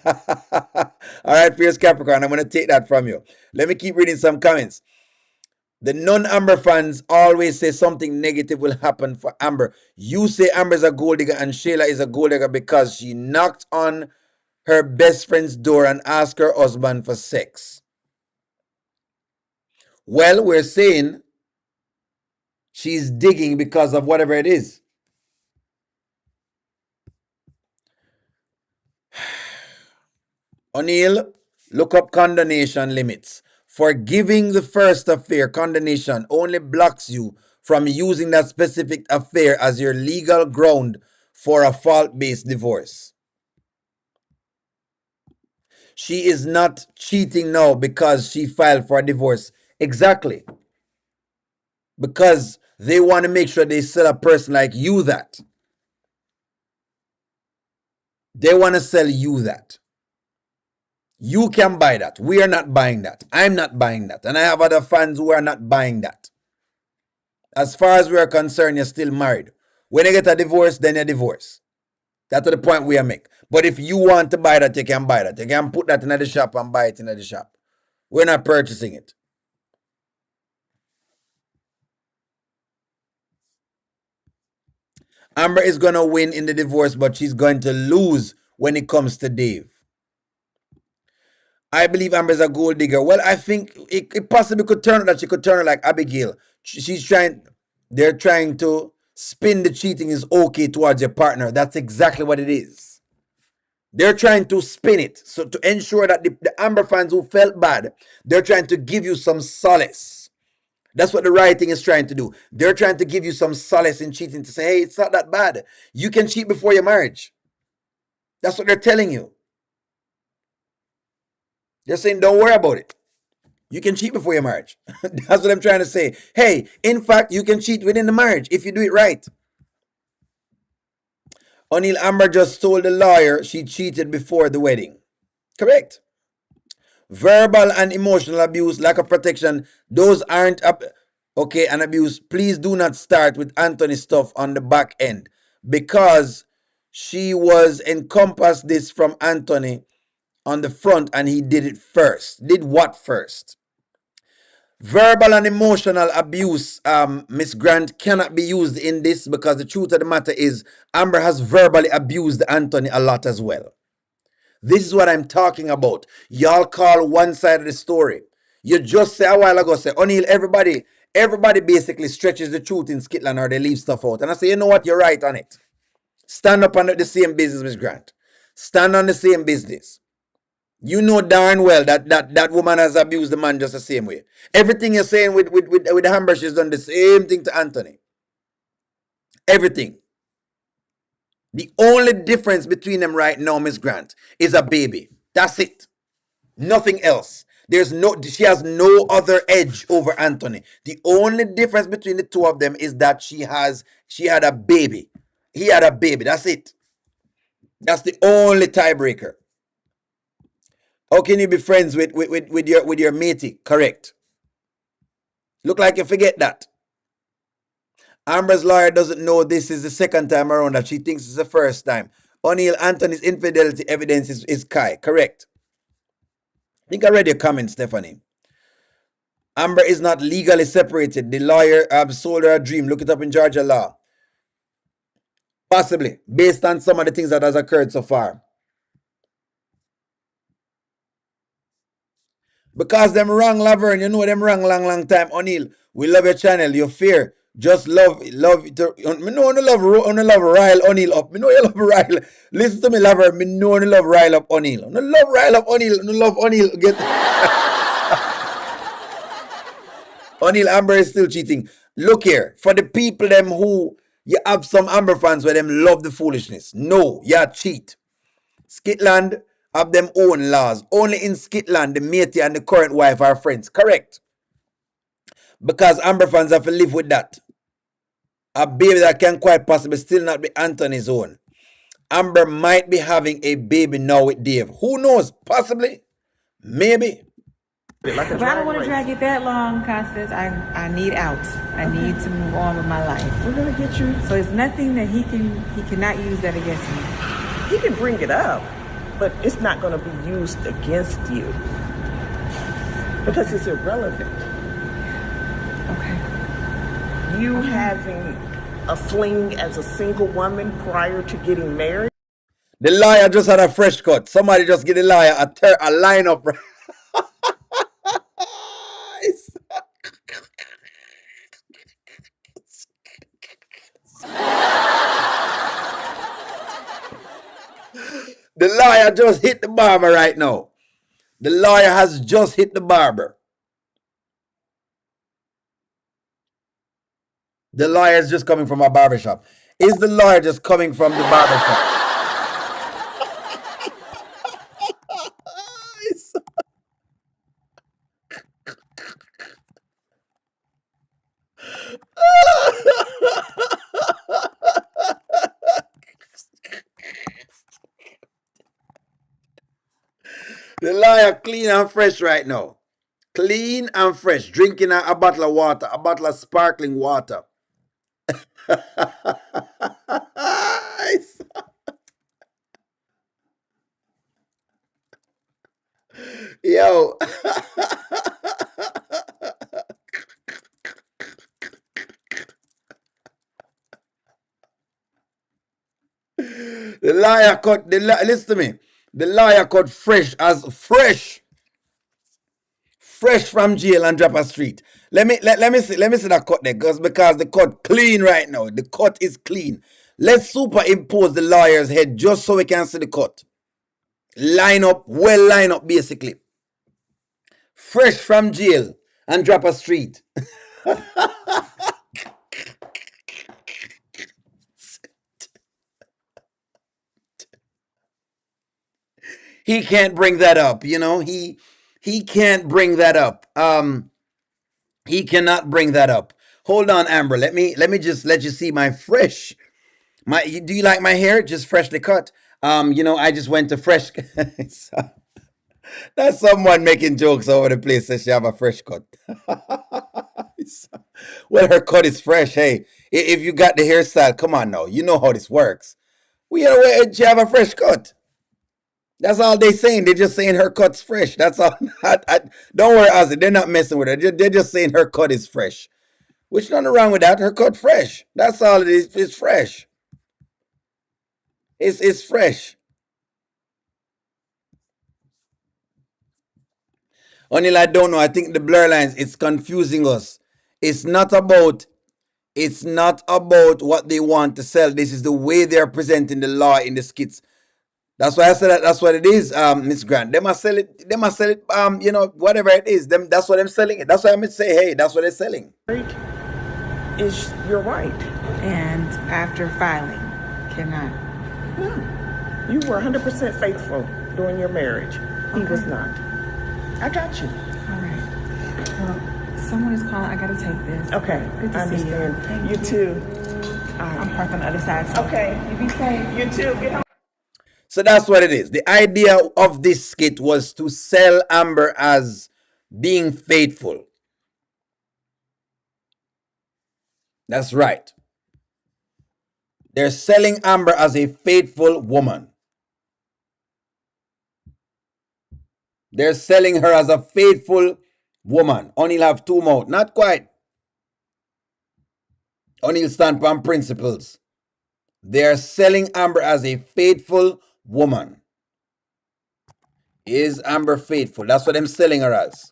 All right, Fierce Capricorn, I'm going to take that from you. Let me keep reading some comments. The non-Amber fans always say something negative will happen for Amber. You say Amber's a gold digger and Shayla is a gold digger because she knocked on her best friend's door and asked her husband for sex. Well, we're saying she's digging because of whatever it is. O'Neill, look up condonation limits. Forgiving the first affair, condonation only blocks you from using that specific affair as your legal ground for a fault-based divorce. She is not cheating now because she filed for a divorce. Exactly. Because they want to make sure they sell a person like you that. They want to sell you that. You can buy that. We are not buying that. I'm not buying that. And I have other fans who are not buying that. As far as we are concerned, you're still married. When you get a divorce, then you're divorced. That's the point we are make. But if you want to buy that, you can buy that. You can put that in the shop and buy it in the shop. We're not purchasing it. Amber is going to win in the divorce, but she's going to lose when it comes to Dave. I believe Amber's a gold digger. Well, I think it possibly could turn out that she could turn out like Abigail. They're trying to spin the cheating is okay towards your partner. That's exactly what it is. They're trying to spin it. So to ensure that the Amber fans who felt bad, they're trying to give you some solace. That's what the writing is trying to do. They're trying to give you some solace in cheating to say, hey, it's not that bad. You can cheat before your marriage. That's what they're telling you. They're saying, don't worry about it. You can cheat before your marriage. That's what I'm trying to say. Hey, in fact, you can cheat within the marriage if you do it right. O'Neill, Amber just told the lawyer she cheated before the wedding. Correct. Verbal and emotional abuse, lack of protection, those aren't okay, and abuse. Please do not start with Anthony's stuff on the back end because she was encompassed this from Anthony on the front and he did it first. Did what first? Verbal and emotional abuse, Miss Grant, cannot be used in this because the truth of the matter is Amber has verbally abused Anthony a lot as well. This is what I'm talking about. Y'all call one side of the story. You just say a while ago, say, O'Neill, everybody basically stretches the truth in Scotland or they leave stuff out. And I say, you know what, you're right on it. Stand up on the same business, Miss Grant. Stand on the same business. You know darn well that woman has abused the man just the same way. Everything you're saying with Amber, she's done the same thing to Anthony. Everything. The only difference between them right now, Miss Grant, is a baby. That's it. Nothing else. She has no other edge over Anthony. The only difference between the two of them is that she had a baby. He had a baby. That's it. That's the only tiebreaker. How can you be friends with your matey? Correct. Look like you forget that. Amber's lawyer doesn't know this is the second time around that she thinks it's the first time. O'Neill, Anthony's infidelity evidence is Kai. Correct. I think I read your comment, Stephanie. Amber is not legally separated. The lawyer sold her a dream. Look it up in Georgia law. Possibly, based on some of the things that has occurred so far. Because them wrong, Laverne. You know them wrong long time. O'Neill, we love your channel. Your fear. Just love. Me know you love Ryle O'Neill up. Me know you love Ryle. Listen to me, Laverne. Me know you love Ryle up O'Neill. No love Ryle up O'Neill. No love O'Neill. Get O'Neill, Amber is still cheating. Look here, for the people them who you have some Amber fans where them love the foolishness. No, you cheat. Skitland have them own laws. Only in Skitland, the matey and the current wife are friends. Correct. Because Amber fans have to live with that. A baby that can quite possibly still not be Anthony's own. Amber might be having a baby now with Dave. Who knows? Possibly. Maybe. Like But I don't want to drag it that long, Constance. I need out. I need to move on with my life. We're gonna get you. So it's nothing that he cannot use that against me. He can bring it up, but it's not gonna be used against you because it's irrelevant. Okay. You having a fling as a single woman prior to getting married. The lawyer just had a fresh cut. Somebody just give the lawyer a lineup. The lawyer just hit the barber right now. The lawyer has just hit the barber. The lawyer is just coming from a barbershop. Is the lawyer just coming from the barbershop? The lawyer clean and fresh right now. Clean and fresh. Drinking a bottle of water. A bottle of sparkling water. Yo. The lawyer cut, listen to me. The lawyer cut fresh from jail and drop a street. Let me see that cut there, because the cut clean right now. The cut is clean. Let's superimpose the lawyer's head just so we can see the cut. Line up basically. Fresh from jail and drop a street. He can't bring that up, you know. He can't bring that up. He cannot bring that up. Hold on, Amber. Let me just let you see my fresh. Do you like my hair? Just freshly cut. You know, I just went to fresh. That's someone making jokes over the place that she have a fresh cut. Well, her cut is fresh. Hey, if you got the hairstyle, come on now. You know how this works. We she have a fresh cut. That's all they saying. They're just saying her cut's fresh. That's all. Don't worry, Ozzy. They're not messing with her. They're just saying her cut is fresh. Which nothing wrong with that. Her cut fresh. That's all it is. It's fresh. It's fresh. Only I don't know. I think the blur lines, it's confusing us. It's not about what they want to sell. This is the way they're presenting the law in the skits. That's why I said that's what it is, Miss Grant. They must sell it, you know, whatever it is. That's what I'm selling it. That's why I'm gonna say, hey, that's what they're selling. Is your right. And after filing, cannot. No. You were 100% faithful during your marriage. He was not. I got you. All right. Well, someone is calling. I gotta take this. Okay. Good to I see you. understand. Thank You too. I'm parked on the other side. So Okay. You be safe. You too. Get home. So that's what it is. The idea of this skit was to sell Amber as being faithful. That's right. They're selling Amber as a faithful woman. They're selling her as a faithful woman. O'Neal have two mouths. Not quite. O'Neal stand on principles. They're selling Amber as a faithful woman. Is Amber faithful? That's what I'm selling her as.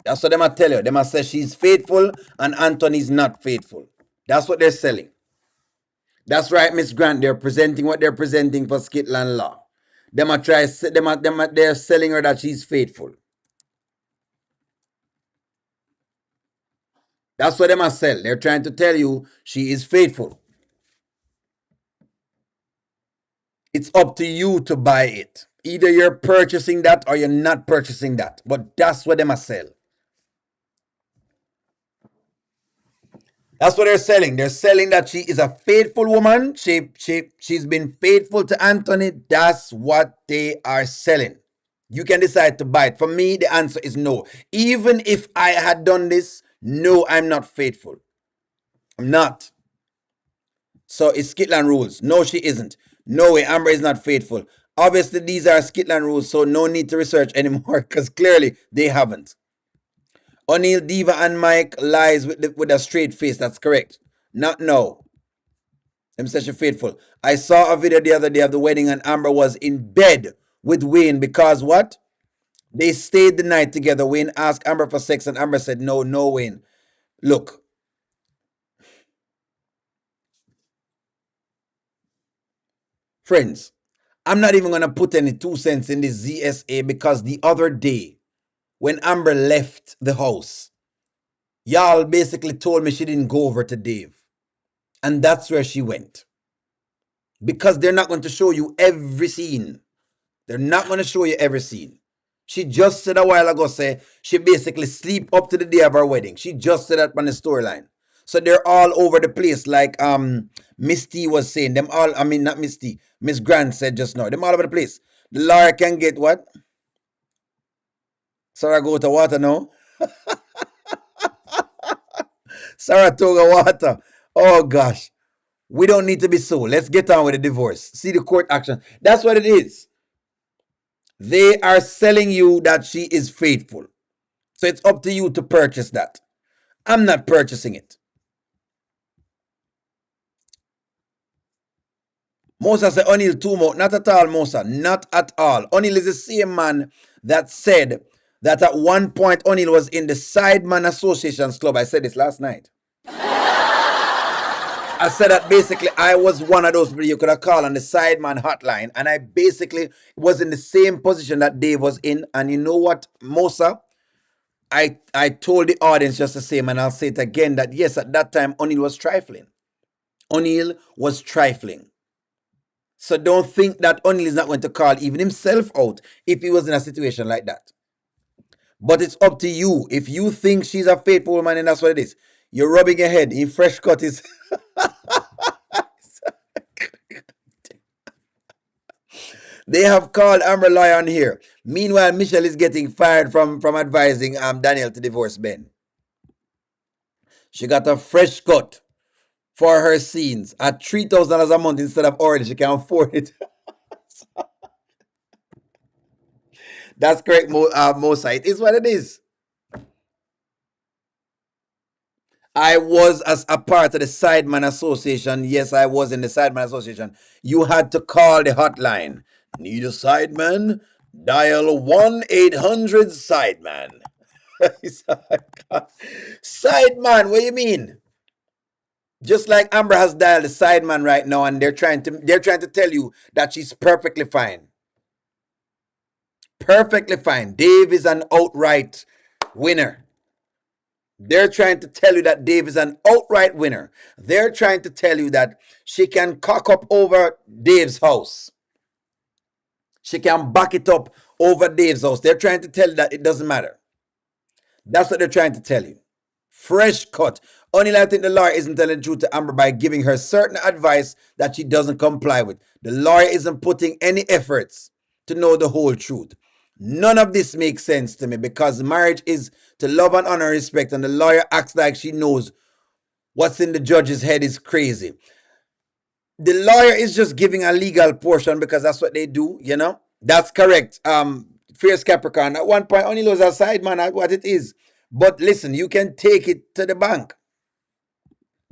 That's what them I tell you. Them I say she's faithful and Anthony's not faithful. That's what they're selling. That's right, Miss Grant. They're presenting what they're presenting for Skitland Law. Them I try. They're selling her that she's faithful. That's what them I sell. They're trying to tell you she is faithful. It's up to you to buy it. Either you're purchasing that or you're not purchasing that. But that's what them I sell. That's what they're selling. They're selling that she is a faithful woman. She's been faithful to Anthony. That's what they are selling. You can decide to buy it. For me, the answer is no. Even if I had done this, no, I'm not faithful. I'm not. So it's Skitland rules. No, she isn't. No way, Amber is not faithful. Obviously, these are Skitland rules, so no need to research anymore because clearly they haven't. O'Neal, Diva, and Mike lies with a straight face. That's correct. Not no. I'm such a faithful. I saw a video the other day of the wedding and Amber was in bed with Wayne because what? They stayed the night together. Wayne asked Amber for sex and Amber said, no, no, Wayne. Look. Friends, I'm not even going to put any 2 cents in this ZSA because the other day when Amber left the house, y'all basically told me she didn't go over to Dave. And that's where she went. Because they're not going to show you every scene. They're not going to show you every scene. She just said a while ago, say, she basically sleep up to the day of her wedding. She just said that on the storyline. So they're all over the place, like Miss T was saying. Them all, I mean, not Miss T. Miss Grant said just now. Them all over the place. The lawyer can get what? Saratoga water now. Saratoga water. Oh gosh. We don't need to be so. Let's get on with the divorce. See the court action. That's what it is. They are selling you that she is faithful. So it's up to you to purchase that. I'm not purchasing it. Mosa said O'Neal too much. Not at all, Mosa. Not at all. O'Neal is the same man that said that at one point O'Neal was in the Sideman Associations Club. I said this last night. I said that basically I was one of those people you could have called on the Sideman hotline, and I basically was in the same position that Dave was in. And you know what, Mosa? I told the audience just the same, and I'll say it again, that yes, at that time O'Neal was trifling. O'Neal was trifling. So don't think that O'Neal is not going to call even himself out if he was in a situation like that. But it's up to you. If you think she's a faithful woman, and that's what it is. You're rubbing your head. In fresh cut is... They have called Amber Lyon here. Meanwhile, Michelle is getting fired from advising Daniel to divorce Ben. She got a fresh cut for her scenes at $3,000 a month instead of already. She can afford it. That's correct, Mosa. It is what it is. I was as a part of the Sideman Association. Yes, I was in the Sideman Association. You had to call the hotline. Need a sideman? Dial 1-800-SIDEMAN. Sideman, what do you mean? Just like Amber has dialed the Sideman right now, and they're trying to tell you that she's perfectly fine. Perfectly fine. Dave is an outright winner. They're trying to tell you that Dave is an outright winner. They're trying to tell you that she can cock up over Dave's house. She can back it up over Dave's house. They're trying to tell you that it doesn't matter. That's what they're trying to tell you. Fresh cut. Only I think the lawyer isn't telling the truth to Amber by giving her certain advice that she doesn't comply with. The lawyer isn't putting any efforts to know the whole truth. None of this makes sense to me because marriage is to love and honor and respect, and the lawyer acts like she knows what's in the judge's head is crazy. The lawyer is just giving a legal portion because that's what they do, you know? That's correct. Fierce Capricorn. At one point, only was a side man at what it is. But listen, you can take it to the bank.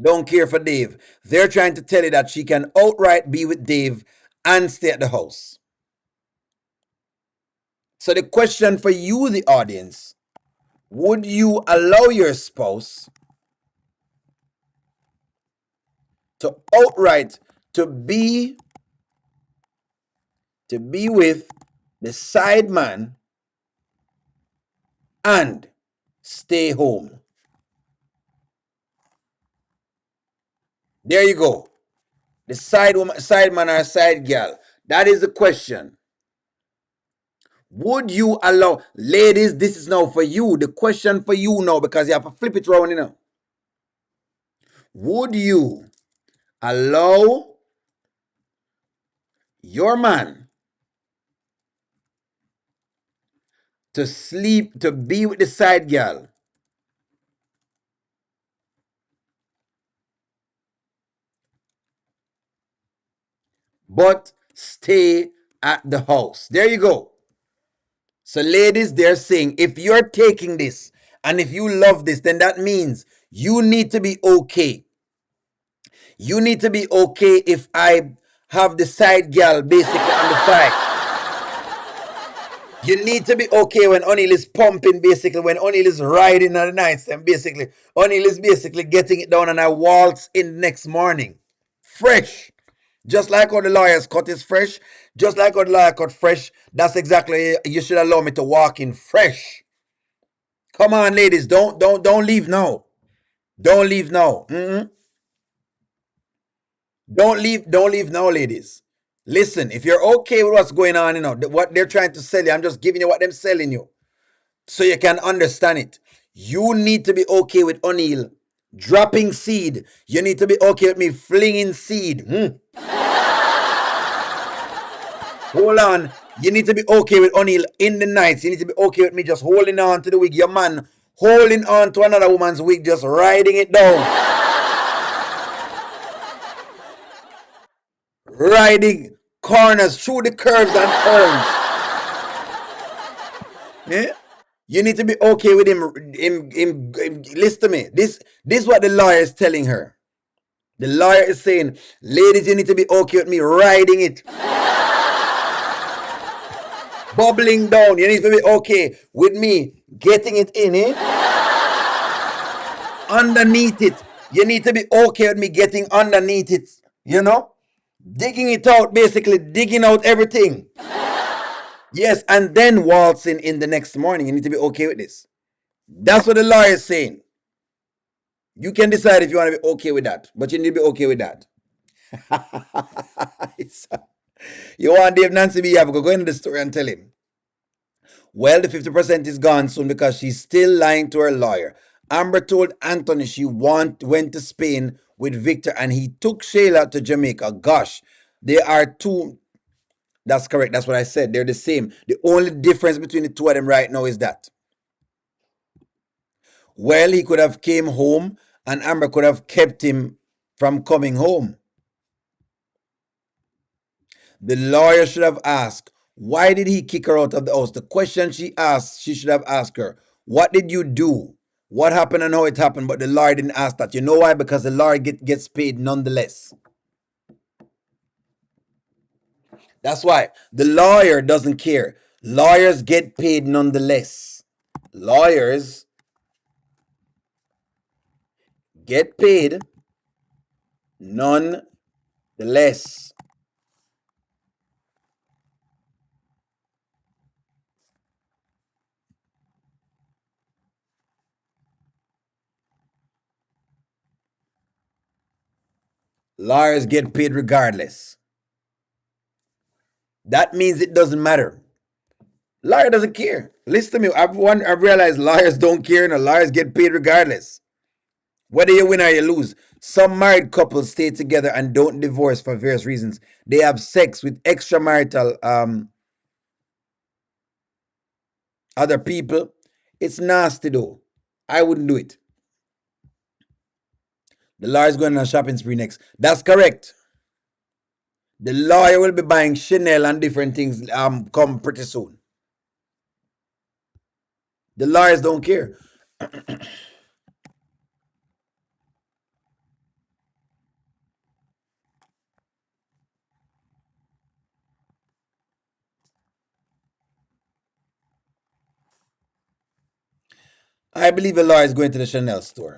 Don't care for Dave. They're trying to tell you that she can outright be with Dave and stay at the house. So the question for you, the audience, would you allow your spouse to outright to be with the side man and stay home? There you go. The side woman, side man or side girl. That is the question. Would you allow, ladies, this is now for you. The question for you now, because you have to flip it around, you know. Would you allow your man to sleep, to be with the side girl, but stay at the house? There you go. So ladies, they're saying if you're taking this and if you love this, then that means you need to be okay. You need to be okay if I have the side girl basically on the side. You need to be okay when O'Neal is pumping, basically, when O'Neal is riding on the nights, and basically, O'Neal is basically getting it down and I waltz in the next morning. Fresh. Just like how the lawyer's cut is fresh, just like how the lawyer cut fresh, that's exactly, you should allow me to walk in fresh. Come on, ladies, don't leave now. Don't leave now. Don't leave now, ladies. Listen, if you're okay with what's going on, you know, what they're trying to sell you, I'm just giving you what they're selling you so you can understand it. You need to be okay with O'Neal dropping seed. You need to be okay with me flinging seed. Hold on. You need to be okay with O'Neal in the nights. You need to be okay with me just holding on to the wig. Your man holding on to another woman's wig, just riding it down. Riding corners through the curves and turns. Yeah? You need to be okay with him. Listen to me. This is what the lawyer is telling her. The lawyer is saying, ladies, you need to be okay with me riding it. Bubbling down. You need to be okay with me getting it in, underneath it. You need to be okay with me getting underneath it, you know? Digging it out, basically digging out everything. Yes, and then waltzing in the next morning. You need to be okay with this. That's what the lawyer is saying. You can decide if you want to be okay with that, but you need to be okay with that. You want Dave Nancy B. You have to go into the story and tell him. Well, the 50% is gone soon because she's still lying to her lawyer. Amber told Anthony she went to Spain with Victor and he took Shayla to Jamaica. Gosh, they are two. That's correct. That's what I said. They're the same. The only difference between the two of them right now is that, well, he could have came home and Amber could have kept him from coming home. The lawyer should have asked, why did he kick her out of the house? The question she asked, she should have asked her, what did you do? What happened and how it happened? But the lawyer didn't ask that. You know why? Because the lawyer gets paid nonetheless. That's why the lawyer doesn't care. Lawyers get paid nonetheless. Lawyers get paid nonetheless. Lawyers get paid regardless. That means it doesn't matter. Lawyer doesn't care. Listen to me. I've realized lawyers don't care and the lawyers get paid regardless. Whether you win or you lose. Some married couples stay together and don't divorce for various reasons. They have sex with extramarital other people. It's nasty though. I wouldn't do it. The lawyer is going on a shopping spree next. That's correct. The lawyer will be buying Chanel and different things come pretty soon. The lawyers don't care. I believe the lawyer is going to the Chanel store.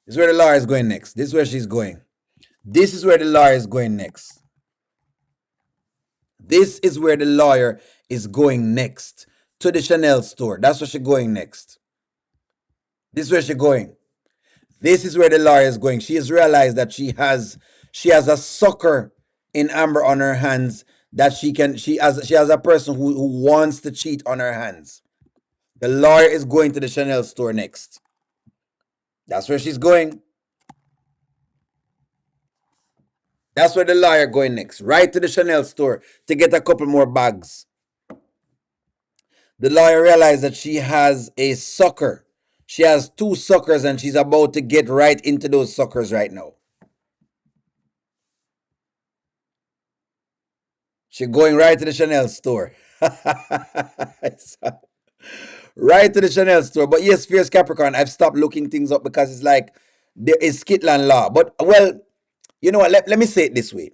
This is where the lawyer is going next. This is where she's going. This is where the lawyer is going next. This is where the lawyer is going next. To the Chanel store. That's where she's going next. This is where she's going. This is where the lawyer is going. She has realized that she has a sucker in Amber on her hands, that she has a person who wants to cheat on her hands. The lawyer is going to the Chanel store next. That's where she's going. That's where the lawyer going next. Right to the Chanel store to get a couple more bags. The lawyer realized that she has a sucker. She has 2 suckers and she's about to get right into those suckers right now. She's going right to the Chanel store. Right to the Chanel store. But yes, Fierce Capricorn, I've stopped looking things up because it's like there is Skitland law. But, well, you know what? Let me say it this way.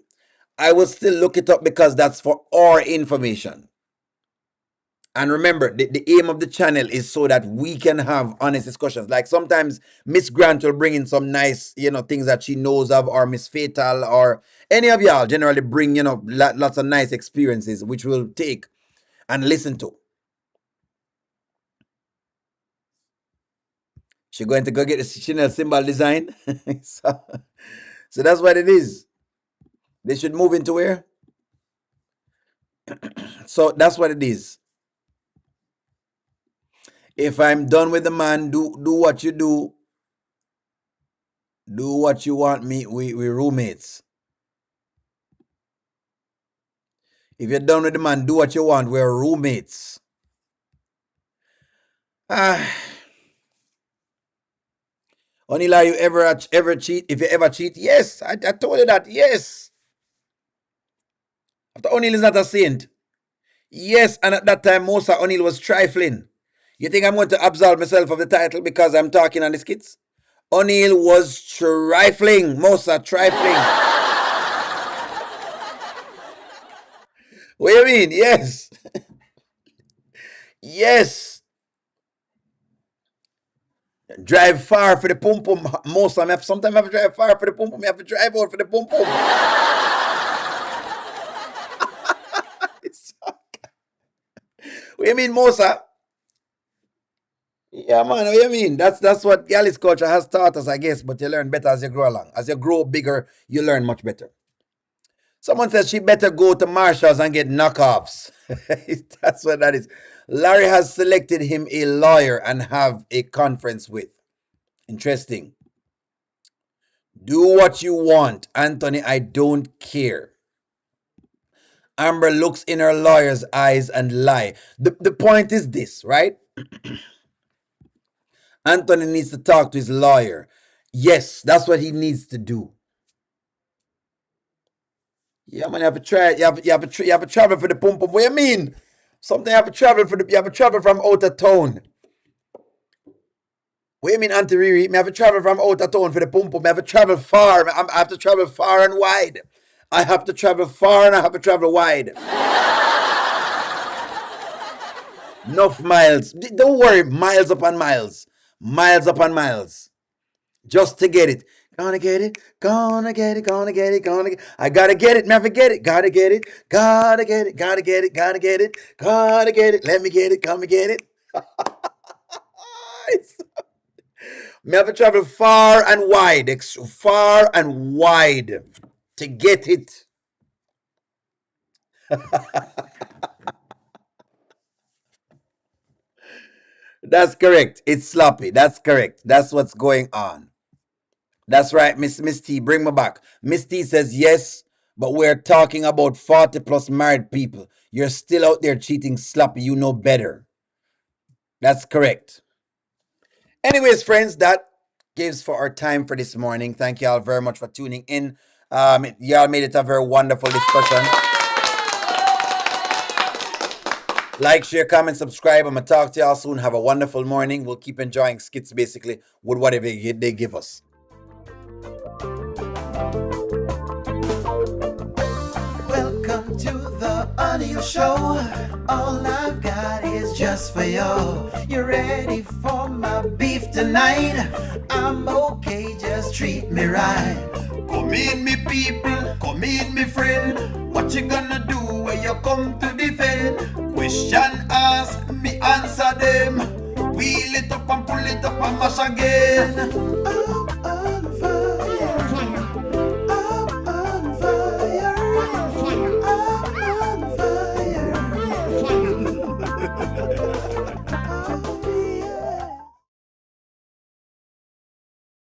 I will still look it up because that's for our information. And remember, the aim of the channel is so that we can have honest discussions. Like sometimes Miss Grant will bring in some nice, things that she knows of, or Miss Fatal, or any of y'all generally bring, lots of nice experiences, which we'll take and listen to. She's going to go get the Chanel symbol design. So that's what it is. They should move into where? So that's what it is. If I'm done with the man, do what you do. Do what you want me. We roommates. If you're done with the man, do what you want. We're roommates. Only lie you ever cheat? If you ever cheat, yes. I told you that. Yes. After O'Neill is not a saint. Yes, and at that time, Mosa O'Neill was trifling. You think I'm going to absolve myself of the title because I'm talking on the skits? O'Neill was trifling. Mosa trifling. What do you mean? Yes. Yes. Drive far for the pum pum. Mosa, sometimes I have to drive far for the pum pum. I have to drive out for the pum pum. What do you mean, Mosa? Yeah, man, what do you mean? That's what Galley's culture has taught us, I guess, but you learn better as you grow along. As you grow bigger, you learn much better. Someone says she better go to Marshall's and get knockoffs. That's what that is. Larry has selected him a lawyer and have a conference with. Interesting. Do what you want, Anthony. I don't care. Amber looks in her lawyer's eyes and lie. The point is this, right? Anthony needs to talk to his lawyer. Yes, that's what he needs to do. Yeah, man, you have to try. You have to travel for the pum pum. What do you mean? Something you have to travel for you have to travel from out of town. What do you mean, Auntie Riri? I have to travel from out of town for the pum pum. I have to travel far. I have to travel far and wide. I have to travel far and I have to travel wide. Enough miles. Don't worry, miles upon miles. Miles upon miles. Just to get it. Gonna get it, gonna get it, gonna get it, gonna get it. I gotta get it, never get it, gotta get it, gotta get it, gotta get it, gotta get it, gotta get it, let me get it, come and get it. Me have to travel far and wide to get it. That's correct. It's sloppy. That's correct. That's what's going on. That's right, Miss T. Bring me back. Miss T says yes, but we're talking about 40 plus married people. You're still out there cheating sloppy. You know better. That's correct. Anyways, friends, that gives for our time for this morning. Thank you all very much for tuning in. Y'all made it a very wonderful discussion. Like, share, comment, subscribe. I'm gonna talk to y'all soon. Have a wonderful morning. We'll keep enjoying skits basically with whatever they give us. Welcome to the Audio Show. All I've got is just for you. You ready for my beef tonight? I'm okay, just treat me right. Come in, me people, come in, me friend. What you gonna do when you come to defend? Question ask, me answer them. Wheel it up and pull it up and mash again.